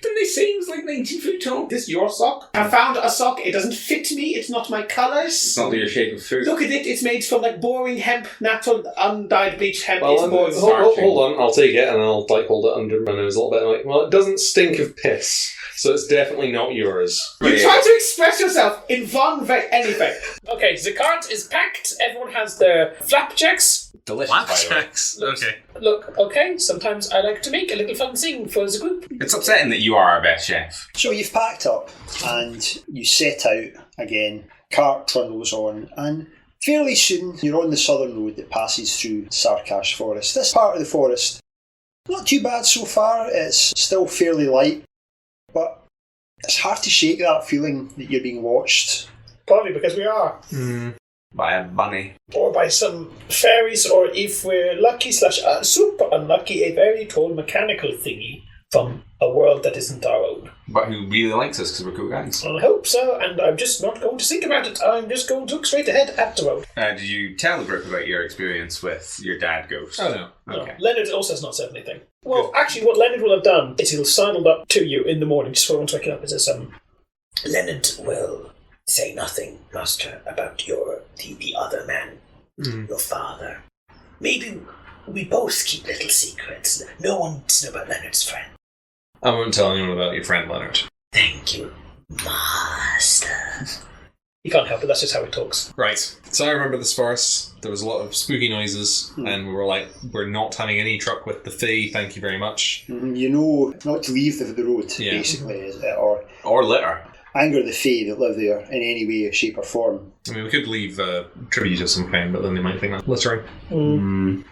Didn't they say it was 19 foot tall? This is your sock? I found a sock. It doesn't fit me. It's not my colours. It's not your shape of foot. Look at it. It's made from boring hemp, natural, undyed bleached hemp. Well, it's more hold on. I'll take it and I'll hold it under my nose a little bit. Well, it doesn't stink of piss, so it's definitely not yours. You try to express yourself in one way. Anyway. Okay, the cart is packed. Everyone has their flapjacks. Delicious, by the way. Okay. Look, okay, sometimes I like to make a little fun thing for the group. It's upsetting that you are our best chef. So you've packed up and you set out again. Cart trundles on, and fairly soon you're on the southern road that passes through Sarkash Forest. This part of the forest, not too bad so far. It's still fairly light, but it's hard to shake that feeling that you're being watched. Probably because we are. By a bunny. Or by some fairies, or if we're lucky / super unlucky, a very tall mechanical thingy from a world that isn't our own. but who really likes us because we're cool guys. I hope so, and I'm just not going to think about it. I'm just going to look straight ahead at the road. Did you tell the group about your experience with your dad ghost? Oh, no. Okay. No, Leonard also has not said anything. Well, actually, what Leonard will have done is he'll sidled up to you in the morning, just before I want to wake up. It says, Leonard will say nothing, Master, about the other man, your father. Maybe we both keep little secrets. No one needs to know about Leonard's friend. I won't tell anyone about your friend Leonard. Thank you, Master. you can't help it, that's just how he talks. Right. So I remember this forest. There was a lot of spooky noises, and we were like, we're not having any truck with the Fae, thank you very much. You know not to leave the road, basically, is it? Or litter. anger the Fae that live there in any way, shape or form. I mean, we could leave tribute of some kind, but then they might think that's littering.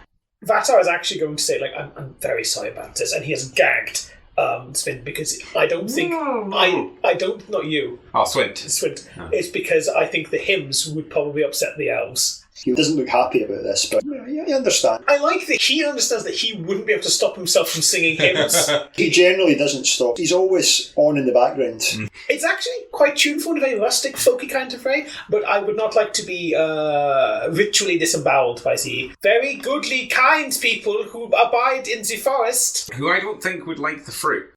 Vatar is actually going to say, like, I'm very sorry about this, and he has gagged Svint, because I don't think... I don't... Not you. Oh, Swint. Swint. Oh. It's because I think the hymns would probably upset the elves. He doesn't look happy about this, but yeah, you understand. I like that he understands that he wouldn't be able to stop himself from singing hymns. He generally doesn't stop. He's always on in the background. It's actually quite tuneful in a very rustic, folky kind of way, but I would not like to be ritually disemboweled by the very goodly, kind people who abide in the forest. Who I don't think would like the fruit.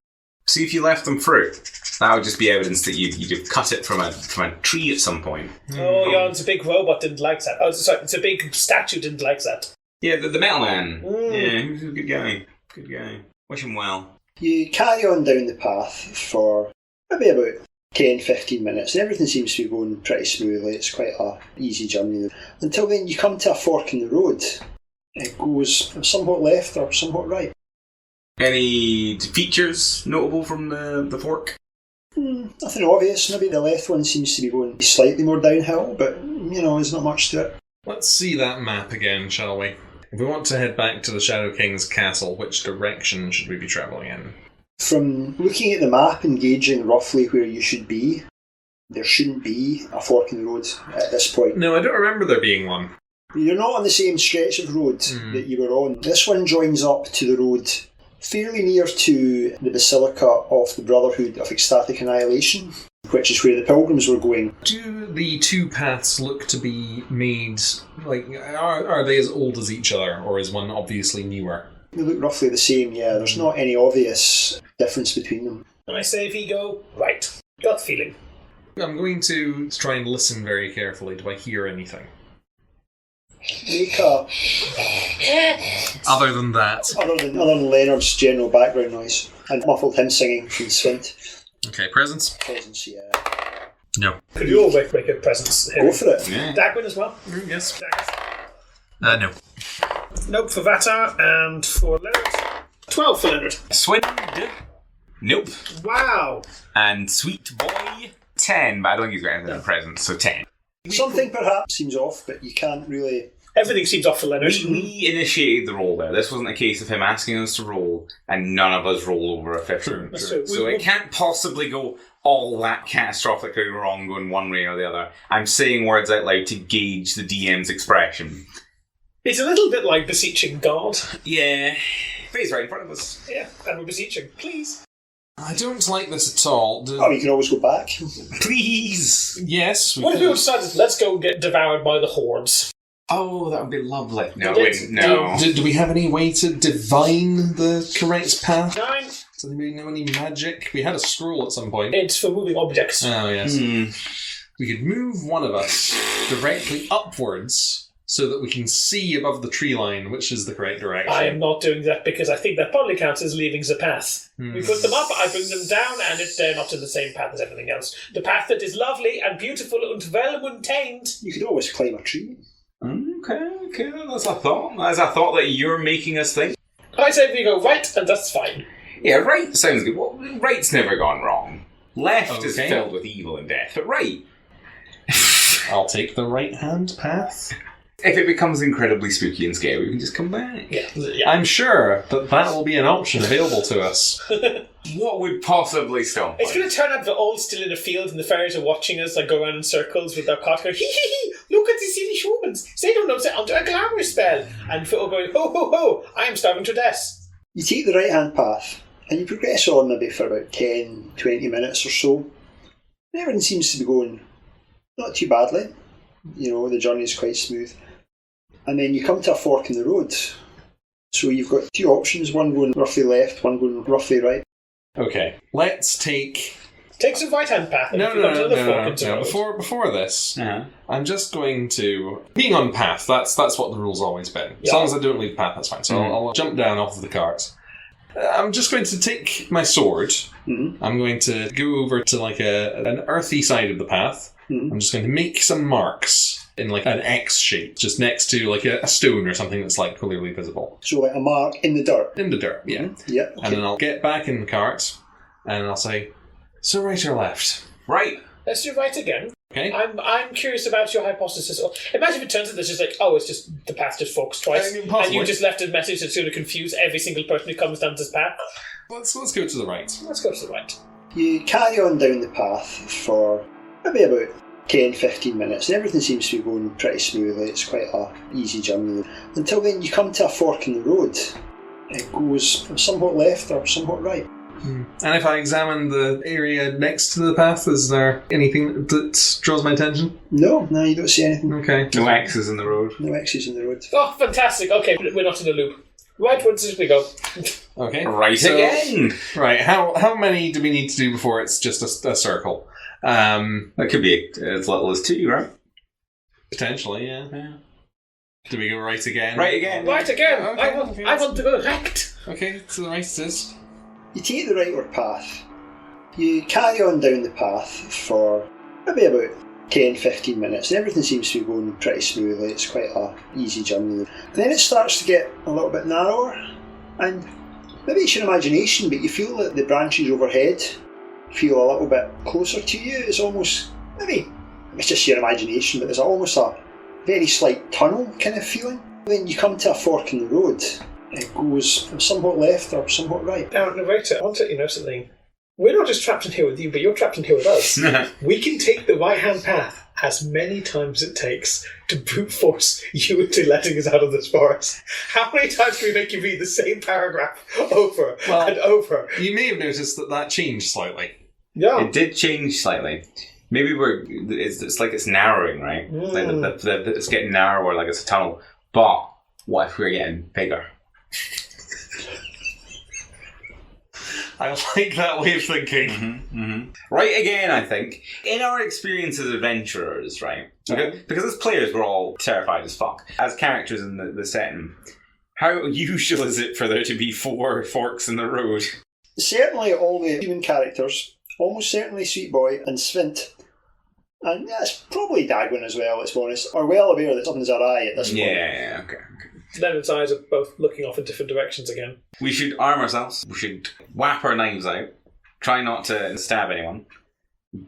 See if you left them fruit. That would just be evidence that you cut it from a tree at some point. Oh, Jan's a big robot didn't like that. Oh, sorry, it's a big statue didn't like that. Yeah, the metal man. Yeah, he was a good guy. Good guy. Wish him well. You carry on down the path for maybe about 10-15 minutes, and everything seems to be going pretty smoothly. It's quite a easy journey. Until then you come to a fork in the road. It goes somewhat left or somewhat right. Any features notable from the fork? Nothing obvious. Maybe the left one seems to be going slightly more downhill, but, there's not much to it. Let's see that map again, shall we? If we want to head back to the Shadow King's castle, which direction should we be travelling in? From looking at the map and gauging roughly where you should be, there shouldn't be a fork in the road at this point. No, I don't remember there being one. You're not on the same stretch of road that you were on. This one joins up to the road fairly near to the Basilica of the Brotherhood of Ecstatic Annihilation, which is where the pilgrims were going. Do the two paths look to be made, like, are they as old as each other, or is one obviously newer? They look roughly the same, yeah. There's not any obvious difference between them. And I say if you go, right, gut feeling. I'm going to try and listen very carefully. Do I hear anything? Make a... Other than that. Other than Leonard's general background noise and muffled him singing from Svint. Okay, presence? Presence, yeah. No. Could you all make a presence? Go for it. Yeah. Dagwin as well? Yes. No. Nope for Vatar, and for Leonard. 12 for Leonard. Swind. Nope. Wow. And Sweet Boy. 10, but I don't think he's got anything in presence, so 10. Something perhaps seems off, but you can't really... Everything seems off for Leonard. We initiated the roll there. This wasn't a case of him asking us to roll, and none of us roll over a 15. That's true. So it can't possibly go all that catastrophically wrong going one way or the other. I'm saying words out loud to gauge the DM's expression. It's a little bit like beseeching God. Yeah. But he's right in front of us. Yeah, and we're beseeching. Please. I don't like this at all. you can always go back. Please! Yes. What if we decided, let's go get devoured by the hordes? Oh, that would be lovely. No, No. Do we have any way to divine the correct path? 9. Does anybody know any magic? We had a scroll at some point. It's for moving objects. Oh, yes. We could move one of us directly upwards so that we can see above the tree line which is the correct direction. I am not doing that because I think that probably counts as leaving the path. We put them up, I bring them down, and they're not in the same path as everything else. The path that is lovely and beautiful and well maintained. You could always climb a tree. Okay, that's a thought. That's a thought that you're making us think. I say we go right, and that's fine. Yeah, right sounds good. Well, right's never gone wrong. Left is Okay. filled with evil and death, but right. I'll take the right-hand path. If it becomes incredibly spooky and scary, we can just come back. Yeah. I'm sure that will be an option available to us. What would possibly stop It's us? going to turn out we're all still in a field and the fairies are watching us like go around in circles with their cart going, hee hee hee, look at these silly humans. They don't know they're under a glamour spell. And we're all going, ho ho ho, I am starving to death. You take the right-hand path, And you progress on maybe for about 10, 20 minutes or so. And everything seems to be going not too badly. The journey is quite smooth. And then you come to a fork in the road. So you've got two options, one going roughly left, one going roughly right. Okay, let's take... Take some right-hand path. No. Before this, I'm just going to... Being on path, that's what the rule's always been. As long as I don't leave the path, that's fine. So I'll jump down off of the cart. I'm just going to take my sword. Mm-hmm. I'm going to go over to like an earthy side of the path. Mm-hmm. I'm just going to make some marks in like an X shape, just next to like a stone or something that's like clearly visible. So like a mark in the dirt? In the dirt, yeah. Mm-hmm. Yeah. Okay. And then I'll get back in the cart and I'll say, so right or left? Right. Let's do right again. Okay. I'm curious about your hypothesis. Imagine if it turns out this is like, it's just the path just forks twice, and you just left a message that's going to confuse every single person who comes down this path. Let's go to the right. Let's go to the right. You carry on down the path for maybe about 10, 15 minutes, and everything seems to be going pretty smoothly. It's quite a easy journey. Until then you come to a fork in the road. It goes somewhat left or somewhat right. And if I examine the area next to the path, is there anything that draws my attention? No, you don't see anything. Okay. No X's in the road. No X's in the road. Oh, fantastic. Okay, we're not in a loop. Rightwards as we go. Okay. Right again. Right. How many do we need to do before it's just a circle? That could be as little as 2, right? Potentially, yeah. Do we go right again? Right again. Right again. Okay, I want to go right. Okay, to the right it is. You take the rightward path. You carry on down the path for maybe about 10, 15 minutes, and everything seems to be going pretty smoothly. It's quite a easy journey. Then it starts to get a little bit narrower, and maybe it's your imagination, but you feel that the branches overhead feel a little bit closer to you. It's almost, maybe it's just your imagination, but there's almost a very slight tunnel kind of feeling. Then you come to a fork in the road. It goes somewhat left or somewhat right. Now, narrator, I want to let you know something. We're not just trapped in here with you, but you're trapped in here with us. We can take the right-hand path as many times it takes to brute force you into letting us out of this forest. How many times can we make you read the same paragraph over and over? You may have noticed that changed slightly. Yeah. It did change slightly. Maybe it's like it's narrowing, right? Like it's getting narrower, like it's a tunnel. But what if we're getting bigger? I like that way of thinking. Mm-hmm, mm-hmm. Right again, I think. In our experience as adventurers, right? Okay. Because as players, we're all terrified as fuck. As characters in the setting, how usual is it for there to be 4 forks in the road? Certainly all the human characters, almost certainly Sweet Boy and Svint, and it's probably Dagwin as well, let's be honest, are well aware that something's awry at this point. Yeah, okay. Leonard's eyes are both looking off in different directions again. We should arm ourselves. We should whap our knives out. Try not to stab anyone.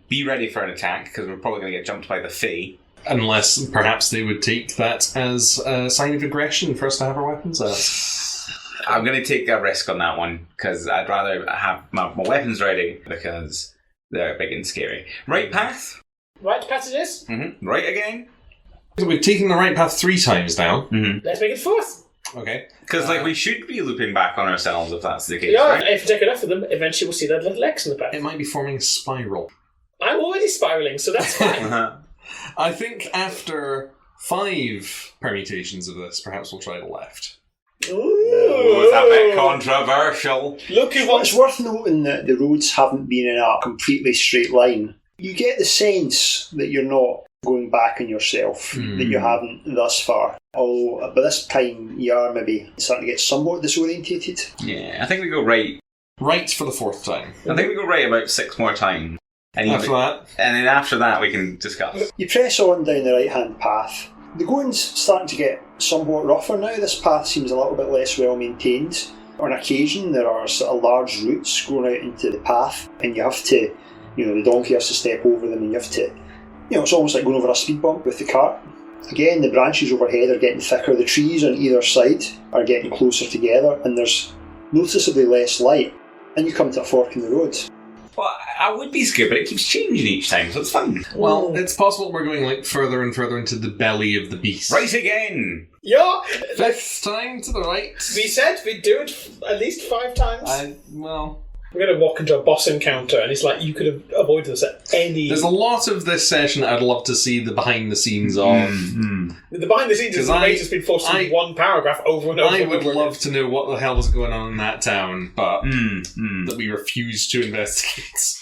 Be ready for an attack, because we're probably going to get jumped by the Fae. Unless perhaps they would take that as a sign of aggression for us to have our weapons out. I'm going to take a risk on that one, because I'd rather have my weapons ready, because they're big and scary. Right path? Right path it is? Mm-hmm. Right again? So we've taken the right path 3 times now. Mm-hmm. Let's make it 4th. Okay. Because we should be looping back on ourselves if that's the case, Yeah, right? if you take enough of them, eventually we'll see that little X in the path. It might be forming a spiral. I'm already spiralling, so that's fine. I think after 5 permutations of this, perhaps we'll try the left. Ooh. It's a bit controversial. Look, It's worth noting that the roads haven't been in a completely straight line. You get the sense that you're not going back on yourself, that you haven't thus far. Although by this time you are maybe starting to get somewhat disorientated. Yeah, I think we go right. Right for the 4th time. I think we go right about 6 more times. And After that? And then after that we can discuss. You press on down the right-hand path. The going's starting to get somewhat rougher now. This path seems a little bit less well maintained. On occasion there are sort of large roots going out into the path, and you have to, the donkey has to step over them, and you have to, it's almost like going over a speed bump with the cart. Again, the branches overhead are getting thicker, the trees on either side are getting closer together, and there's noticeably less light. And you come to a fork in the road. Well, I would be scared, but it keeps changing each time, so it's fun. Well, it's possible we're going like further and further into the belly of the beast. Right again! Yeah, Fifth time to the right. we said we'd do it at least 5 times. We're going to walk into a boss encounter, and it's like you could have avoided this at any... There's a lot of this session I'd love to see the behind the scenes of. The behind the scenes is the rate has been forced in one paragraph over and over. I would love to know what the hell was going on in that town, but that we refused to investigate.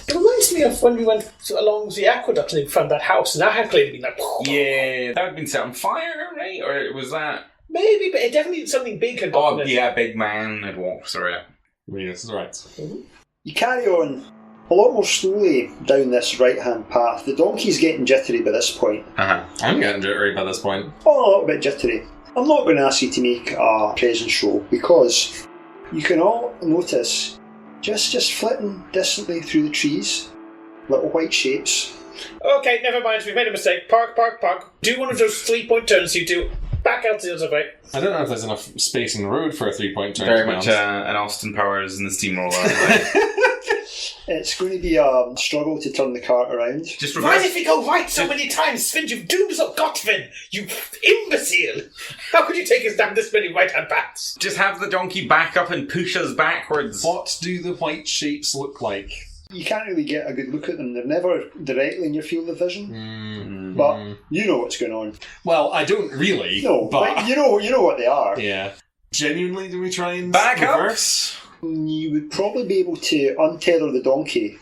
It reminds me of when we went along the aqueduct and we found that house, and that had clearly been like... Yeah, that had been set on fire, right? Or was that... Maybe, but it definitely something big had gone. Oh, yeah, big man had walked through it. Yes, that's right. Mm-hmm. You carry on a lot more slowly down this right-hand path. The donkey's getting jittery by this point. I'm getting jittery by this point. Oh, a little bit jittery. I'm not going to ask you to make a presence show because you can all notice just flitting distantly through the trees, little white shapes. Okay, never mind, we've made a mistake. Park. Do one of those 3-point turns you do. Back out to the other way. I don't know if there's enough space in the road for a 3-point turn. Very much an Austin Powers in the steamroller. It's going to be a struggle to turn the cart around. Just Why reverse. did we go right so many times? Sven, you've doomed us up, Gotvin! You imbecile! How could you take us down this many right-hand paths? Just have the donkey back up and push us backwards. What do the white shapes look like? You can't really get a good look at them. They're never directly in your field of vision. But you know what's going on. Well, I don't really. No, but you know what they are. Yeah. Genuinely, do we try and back reverse? You would probably be able to untether the donkey,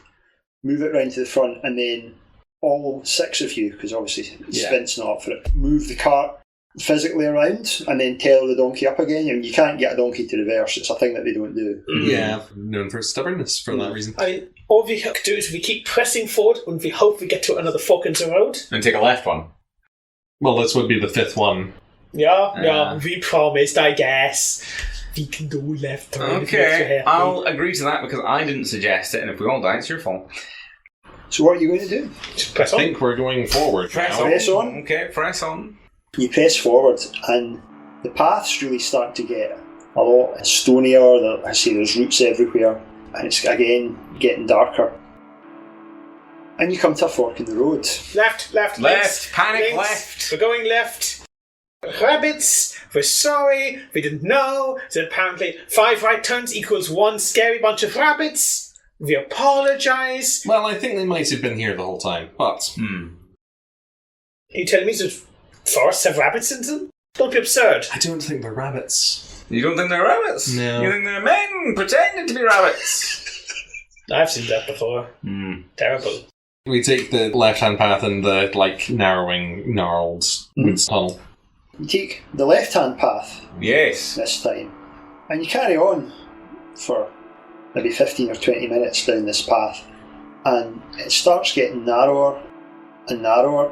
move it round to the front, and then all 6 of you, because obviously Sven's not up for it, move the cart physically around and then tether the donkey up again. I mean, you can't get a donkey to reverse. It's a thing that they don't do. Yeah, known for stubbornness for that reason. I mean, all we have to do is we keep pressing forward and we hope we get to another fork in the road. And take a left one. Well, this would be the 5th one. Yeah, we promised, I guess. We can do left turn. Okay, I'll agree to that because I didn't suggest it, and if we all die, it's your fault. So what are you going to do? Just press I on. think we're going forward Press now. on. Press on. Okay, press on. You press forward, and the paths really start to get a lot stonier. There's roots everywhere, and it's again getting darker. And you come to a fork in the road. Left, links, panic links. left. We're going left. Rabbits, we're sorry, we didn't know. So apparently 5 right turns equals 1 scary bunch of rabbits. We apologise. Well, I think they might have been here the whole time, but... Are you telling me that forests have rabbits in them? Don't be absurd. I don't think they're rabbits. You don't think they're rabbits? No. You think they're men pretending to be rabbits? I've seen that before. Terrible. We take the left-hand path and the, narrowing, gnarled woods tunnel. You take the left-hand path Yes. this time, and you carry on for maybe 15 or 20 minutes down this path, and it starts getting narrower and narrower.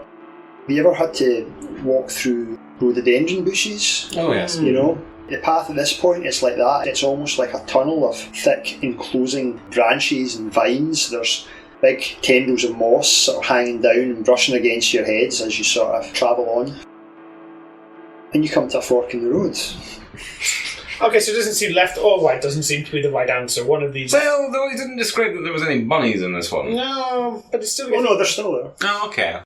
Have you ever had to walk through rhododendron bushes? Oh, yes. You know, the path at this point is like that. It's almost like a tunnel of thick enclosing branches and vines. There's big tendrils of moss sort of hanging down and brushing against your heads as you sort of travel on. And you come to a fork in the road. Okay, so it doesn't seem left or right doesn't seem to be the right answer. One of these... Well, though he didn't describe that there was any bunnies in this one. No, but it's still... Oh no, they're still there. Oh, okay.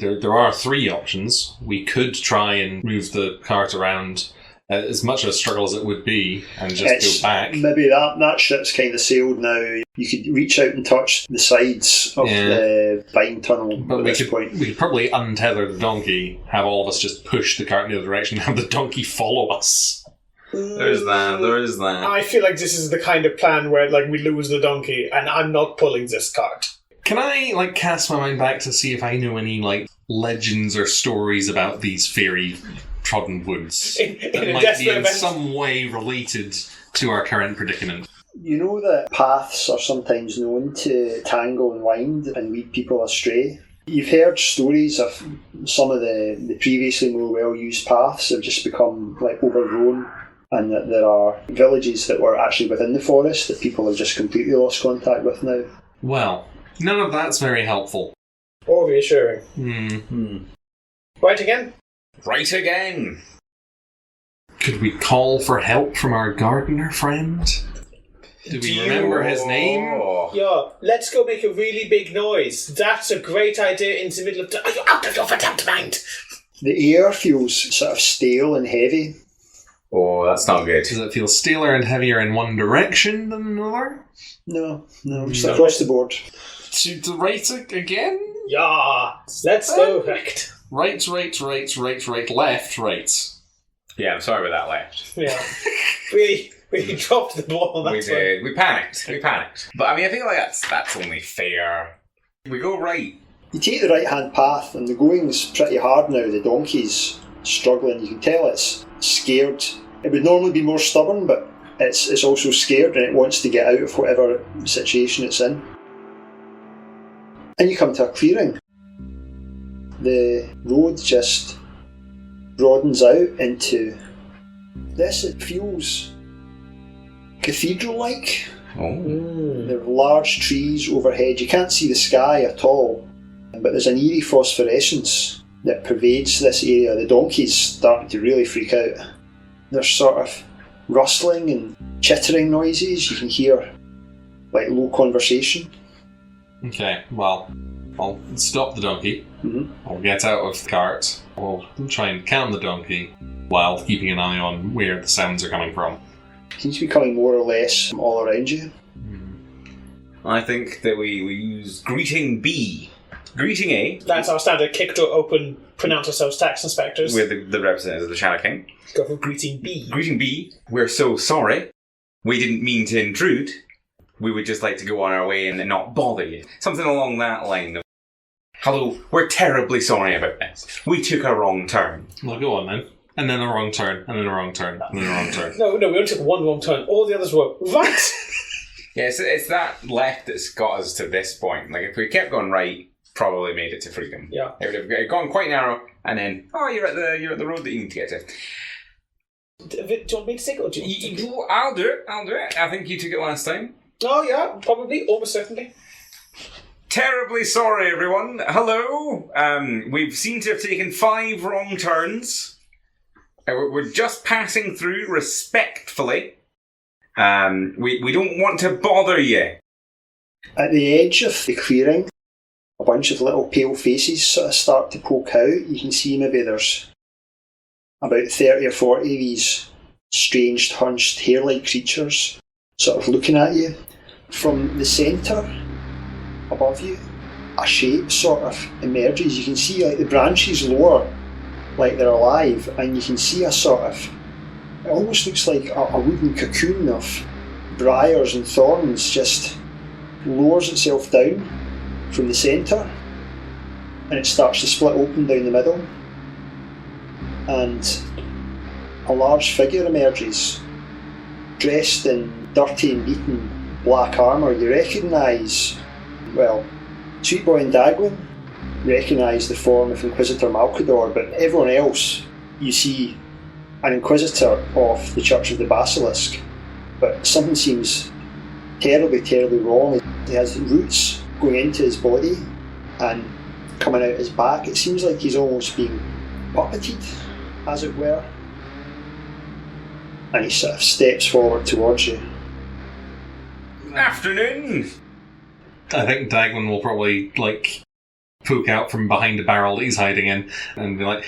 There are 3 options. We could try and move the cart around as much of a struggle as it would be and just go back. Maybe that ship's kind of sailed now. You could reach out and touch the sides of the vine tunnel But at this point. we could probably untether the donkey, have all of us just push the cart in the other direction, and have the donkey follow us. There is that. I feel like this is the kind of plan where we lose the donkey and I'm not pulling this cart. Can I, cast my mind back to see if I know any, legends or stories about these fairy trodden woods In that a might be desperate in event. some way related to our current predicament? You know that paths are sometimes known to tangle and wind and lead people astray. You've heard stories of some of the previously more well-used paths have just become overgrown, and that there are villages that were actually within the forest that people have just completely lost contact with now. Well, none of that's very helpful. Or reassuring. Right again? Right again. Could we call for help from our gardener friend? Do we remember his name? Yeah, let's go make a really big noise. That's a great idea in the middle of the... Are you out of your verdammt mind? The air feels sort of stale and heavy. Oh, that's not good. Does it feel staler and heavier in one direction than another? No, just across the board. To the right again? Yeah, let's go right. Right, left, right. Yeah, I'm sorry about that left. Yeah. we dropped the ball. We did. We panicked. But I mean, I feel like that's only fair. We go right. You take the right-hand path, and the going's pretty hard now. The donkey's struggling. You can tell it's scared. It would normally be more stubborn, but it's also scared, and it wants to get out of whatever situation it's in. And you come to a clearing. The road just broadens out into this. It feels cathedral-like. Oh. There are large trees overhead. You can't see the sky at all, but there's an eerie phosphorescence that pervades this area. The donkey's starting to really freak out. There's sort of rustling and chittering noises. You can hear like low conversation. Okay, well, I'll stop the donkey. Mm-hmm. I'll get out of the cart. I'll try and calm the donkey while keeping an eye on where the sounds are coming from. It seems to be coming more or less all around you. I think that we use greeting B. Greeting A. That's our standard kick door open, pronounce ourselves tax inspectors. With the representatives of the Shadow King. Go for greeting B. Greeting B. We're so sorry. We didn't mean to intrude. We would just like to go on our way and not bother you. Something along that line of, hello, we're terribly sorry about this. We took a wrong turn. Well, go on then. And then a wrong turn, and then a wrong turn, and then a wrong turn. No, we only took one wrong turn. All the others were right. Yeah, it's that left that's got us to this point. Like, if we kept going right, probably made it to freedom. Yeah. It would have gone quite narrow, and then, you're at the road that you need to get to. Do you want me to take it, or do you? I'll do it. I think you took it last time. Oh, yeah, probably, almost certainly. Terribly sorry, everyone. Hello. We seem to have taken 5 wrong turns. We're just passing through respectfully. We don't want to bother you. At the edge of the clearing, a bunch of little pale faces sort of start to poke out. You can see maybe there's about 30 or 40 of these strange, hunched, hair-like creatures sort of looking at you. From the centre, above you, a shape sort of emerges. You can see like the branches lower, like they're alive, and you can see a sort of, it almost looks like a wooden cocoon of briars and thorns just lowers itself down from the centre, and it starts to split open down the middle, and a large figure emerges, dressed in dirty and beaten black armour. You recognise, well, Sweetboy and Dagwin recognise the form of Inquisitor Malcador, but everyone else, you see an Inquisitor of the Church of the Basilisk, but something seems terribly, terribly wrong. He has roots going into his body and coming out his back. It seems like he's almost being puppeted, as it were. And he sort of steps forward towards you. Afternoon. I think Dagwin will probably, poke out from behind a barrel that he's hiding in and be like,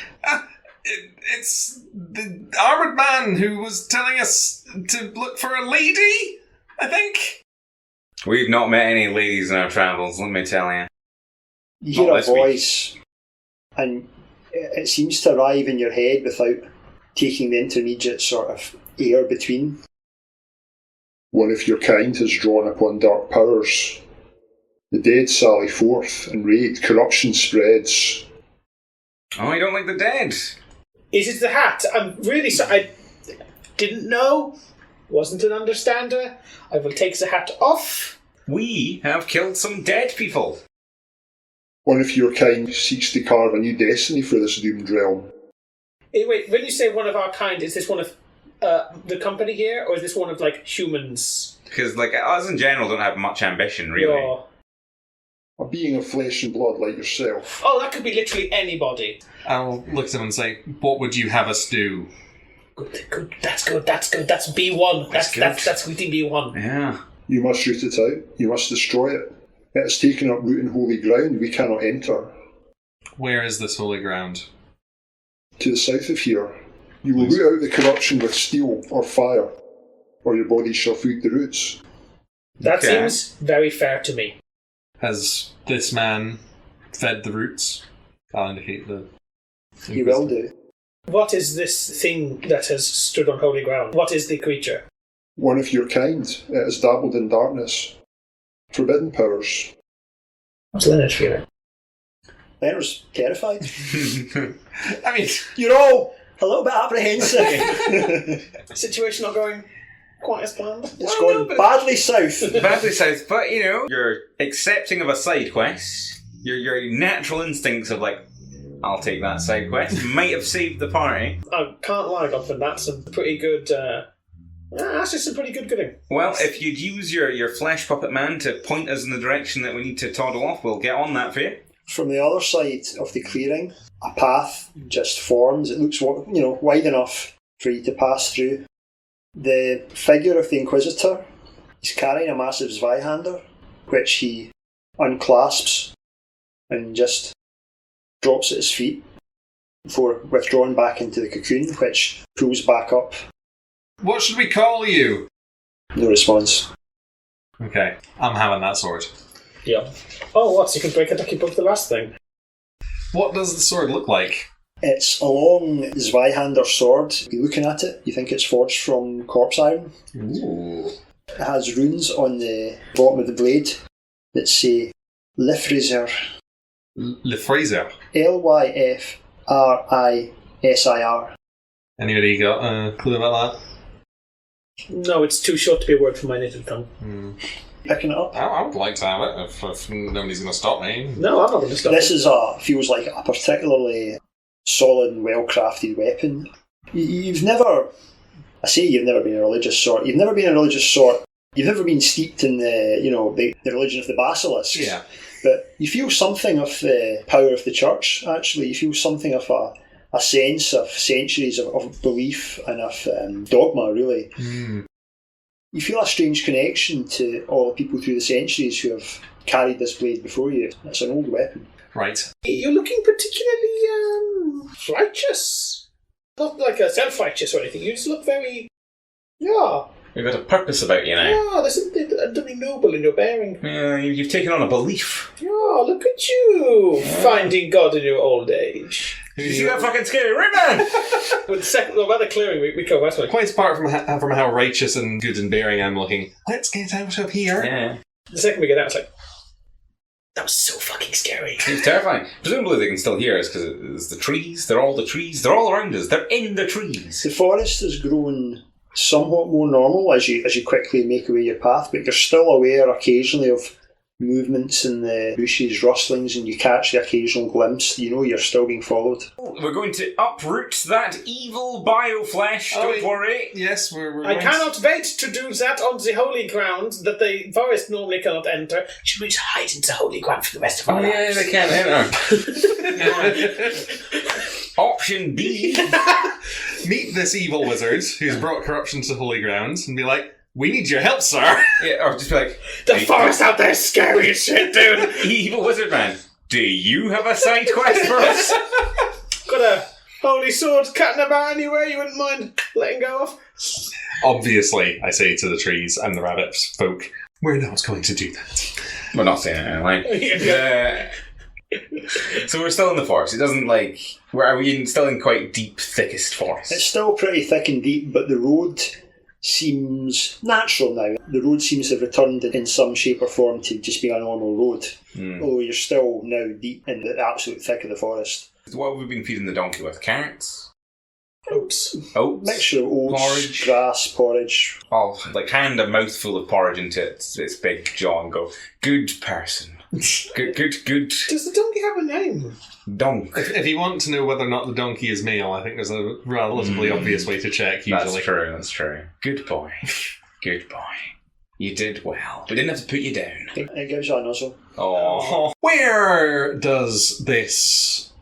it's the armoured man who was telling us to look for a lady, I think. We've not met any ladies in our travels, let me tell you. You hear a voice, and it seems to arrive in your head without taking the intermediate sort of air between. One of your kind has drawn upon dark powers. The dead sally forth and raid, corruption spreads. Oh, you don't like the dead? Is it the hat? I'm really sorry. I didn't know. Wasn't an understander. I will take the hat off. We have killed some dead people. One of your kind seeks to carve a new destiny for this doomed realm. Wait, when you say one of our kind, is this one of the company here, or is this one of, humans? Because, us in general don't have much ambition, really. Yeah. A being of flesh and blood like yourself. Oh, that could be literally anybody. I'll look at him and say, what would you have us do? Good. That's good. That's B1. That's greeting B1. Yeah. You must root it out. You must destroy it. It has taken up root in holy ground we cannot enter. Where is this holy ground? To the south of here. You will root out the corruption with steel or fire, or your body shall food the roots. That seems very fair to me. Has this man fed the roots? I'll indicate the... He will do. What is this thing that has stood on holy ground? What is the creature? One of your kind. It has dabbled in darkness. Forbidden powers. What's Leonard feeling? Leonard's terrified. I mean, You're all a little bit apprehensive. Situation not going quite as planned. It's going badly south. Badly south, but you're accepting of a side quest. Your natural instincts of like, I'll take that side quest, might have saved the party. I can't lie, Godfrey. That's some pretty good. That's just some pretty good gooding. Well, if you'd use your flesh puppet man to point us in the direction that we need to toddle off, we'll get on that for you. From the other side of the clearing, a path just forms. It looks, wide enough for you to pass through. The figure of the Inquisitor is carrying a massive Zweihander, which he unclasps and just drops at his feet before withdrawing back into the cocoon, which pulls back up. what should we call you? No response. Okay, I'm having that sword. Yeah. Oh, what? So you can break a ducky book the last thing. What does the sword look like? It's a long Zweihander sword. You're looking at it, you think it's forged from corpse iron. Ooh. It has runes on the bottom of the blade that say Lifriser. Le Fraser. Lyfrisir. Anybody got a clue about No, it's too short to be a word from my native tongue. that? Picking it up. I would like to have it if nobody's going to stop me. No, I'm not going to stop. This feels like a particularly solid and well-crafted weapon. You've never been a religious sort. You've never been a religious sort. You've never been steeped in the religion of the basilisk. Yeah. But you feel something of the power of the church, actually. You feel something of a sense of centuries of belief and of dogma, really. Mm. You feel a strange connection to all the people through the centuries who have carried this blade before you. It's an old weapon. Right. You're looking particularly righteous. Not like a self-righteous or anything. You just look very... Yeah. We've got a purpose about you now. Yeah, there's something noble in your bearing. Yeah, you've taken on a belief. Yeah, look at you, finding God in your old age. Did you see that fucking scary ribbon? With the second, about the clearing, we go westward. Quite apart from how righteous and good in bearing I'm looking, let's get out of here. Yeah. The second we get out, it's like, that was so fucking scary. It's terrifying. Presumably they can still hear us because it's the trees. They're all the trees. They're all around us. They're in the trees. The forest has grown somewhat more normal as you quickly make away your path, but you're still aware occasionally of movements in the bushes, rustlings, and you catch the occasional glimpse. You know you're still being followed. We're going to uproot that evil bioflesh. Don't worry. Yes, we're I going cant wait to do that on the holy ground that the forest normally cannot enter. Should we just hide into holy ground for the rest of our Oh yeah, lives? they can enter. Option B. meet this evil wizard who's brought corruption to holy ground and be like, we need your help, sir. Yeah, or just be like, The forest out there is scary as shit, dude. evil wizard man, do you have a side quest for us? Got a holy sword cutting about anywhere you wouldn't mind letting go of? Obviously, I say to the trees and the rabbit folk, we're not going to do that. We're not saying anything like. So we're still in the forest. It doesn't are we still in quite deep, thickest forest? It's still pretty thick and deep, but the road seems natural now. The road seems to have returned in some shape or form to just being a normal road. Although you're still now deep in the absolute thick of the forest. What have we been feeding the donkey with? Carrots? Oats. Oats? Mixture of oats, Porridge. grass, porridge. I'll hand a mouthful of porridge into its big jaw and go, good person. Good. Does the donkey have a name? Donk. If you want to know whether or not the donkey is male, I think there's a relatively obvious way to check, usually. That's true. Good boy. Good boy. You did well. We didn't have to put you down. It gives you a nuzzle. Oh. Where does this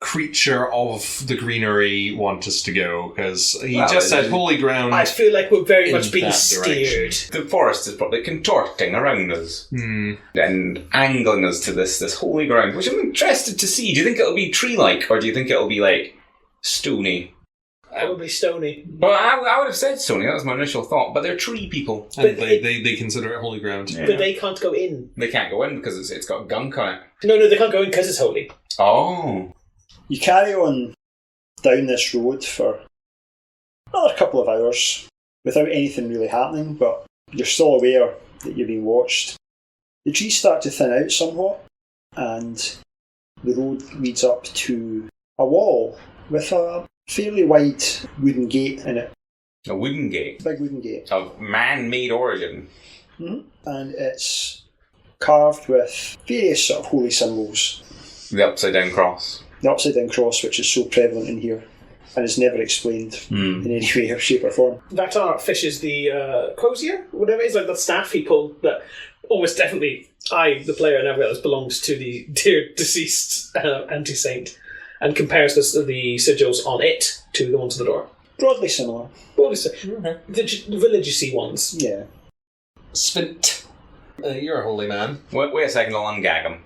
creature of the greenery want us to go? Because he Well, just said holy ground. I feel like we're very In much being that steered. The forest is probably contorting around us and angling us to this holy ground, which I'm interested to see. Do you think it'll be tree-like, or do you think it'll be, like, stony? Probably stony. Well, I would have said stony. That was my initial thought. But they're tree people. and they consider it holy ground. Yeah. But they can't go in. They can't go in because it's got gunk on it. No, they can't go in because it's holy. Oh. You carry on down this road for another couple of hours without anything really happening, but you're still aware that you're being watched. The trees start to thin out somewhat, and the road leads up to a wall with a fairly wide wooden gate in it. A wooden gate. Big wooden gate. Of man-made origin. And it's carved with various sort of holy symbols. The upside-down cross. The upside down cross, which is so prevalent in here and is never explained in any way or shape or form. Vatar fishes the crozier, whatever it is, like the staff he pulled that almost definitely the player, never realised belongs to the dear deceased anti-saint, and compares the sigils on it to the ones on the door. Broadly similar. The religious-y ones. Yeah. Svint, you're a holy man. Wait a second, I'll ungag him.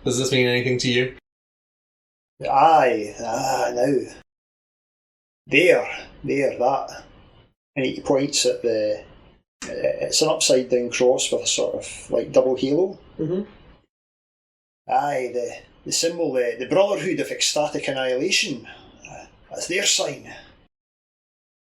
Does this mean anything to you? Aye, now. There, that. And he points at it's an upside down cross with a sort of like double halo. Aye, the symbol, the Brotherhood of Ecstatic Annihilation. That's their sign.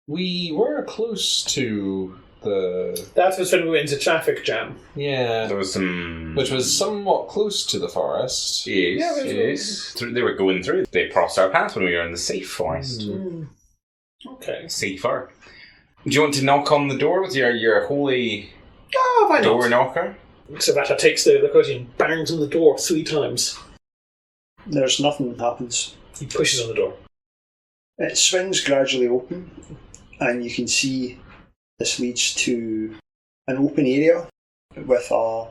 We were close to the... That was when we went into traffic jam. Yeah. There was some... Which was somewhat close to the forest. Yes. They were going through. They crossed our path when we were in the safe forest. Okay. Safer. Do you want to knock on the door with your holy Why not? door knocker? So Vatar takes the crozier and bangs on the door 3 times. There's nothing happens. He pushes on the door. It swings gradually open, and you can see this leads to an open area with a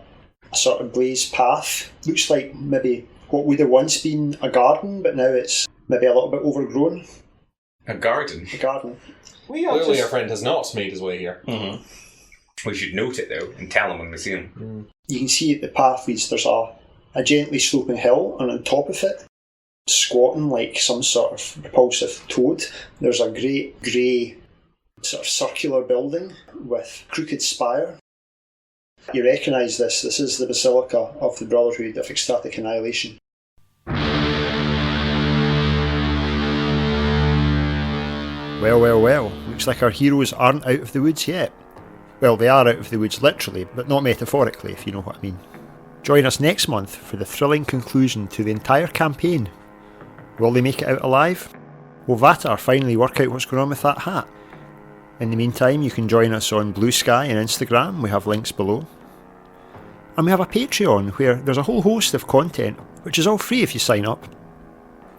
sort of blazed path. Looks like maybe what would have once been a garden, but now it's maybe a little bit overgrown. A garden? A garden. Clearly our friend has not made his way here. We should note it, though, and tell him when we see him. You can see at the path leads, there's a gently sloping hill, and on top of it, squatting like some sort of repulsive toad, there's a great grey sort of circular building with crooked spire. You recognise this is the Basilica of the Brotherhood of Ecstatic Annihilation. Well, looks like our heroes aren't out of the woods yet. Well, they are out of the woods literally, but not metaphorically, if you know what I mean. Join us next month for the thrilling conclusion to the entire campaign. Will they make it out alive? Will Vatar finally work out what's going on with that hat? In the meantime, you can join us on Blue Sky and Instagram, we have links below. And we have a Patreon where there's a whole host of content, which is all free if you sign up.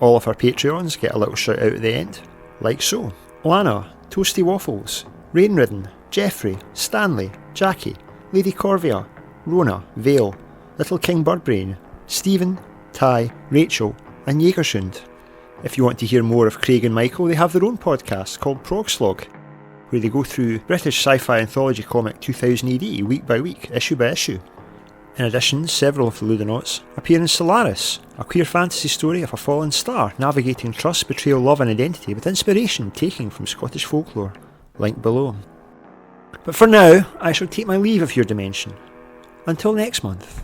All of our Patreons get a little shout out at the end, like so. Lana, Toasty Waffles, Rainridden, Jeffrey, Stanley, Jackie, Lady Corvia, Rona, Vale, Little King Birdbrain, Stephen, Ty, Rachel, and Jägershund. If you want to hear more of Craig and Michael, they have their own podcast called Progslog, where they go through British sci-fi anthology comic 2000 AD week by week, issue by issue. In addition, several of the Ludonauts appear in Solaris, a queer fantasy story of a fallen star navigating trust, betrayal, love and identity with inspiration taken from Scottish folklore. Link below. But for now, I shall take my leave of your dimension. Until next month.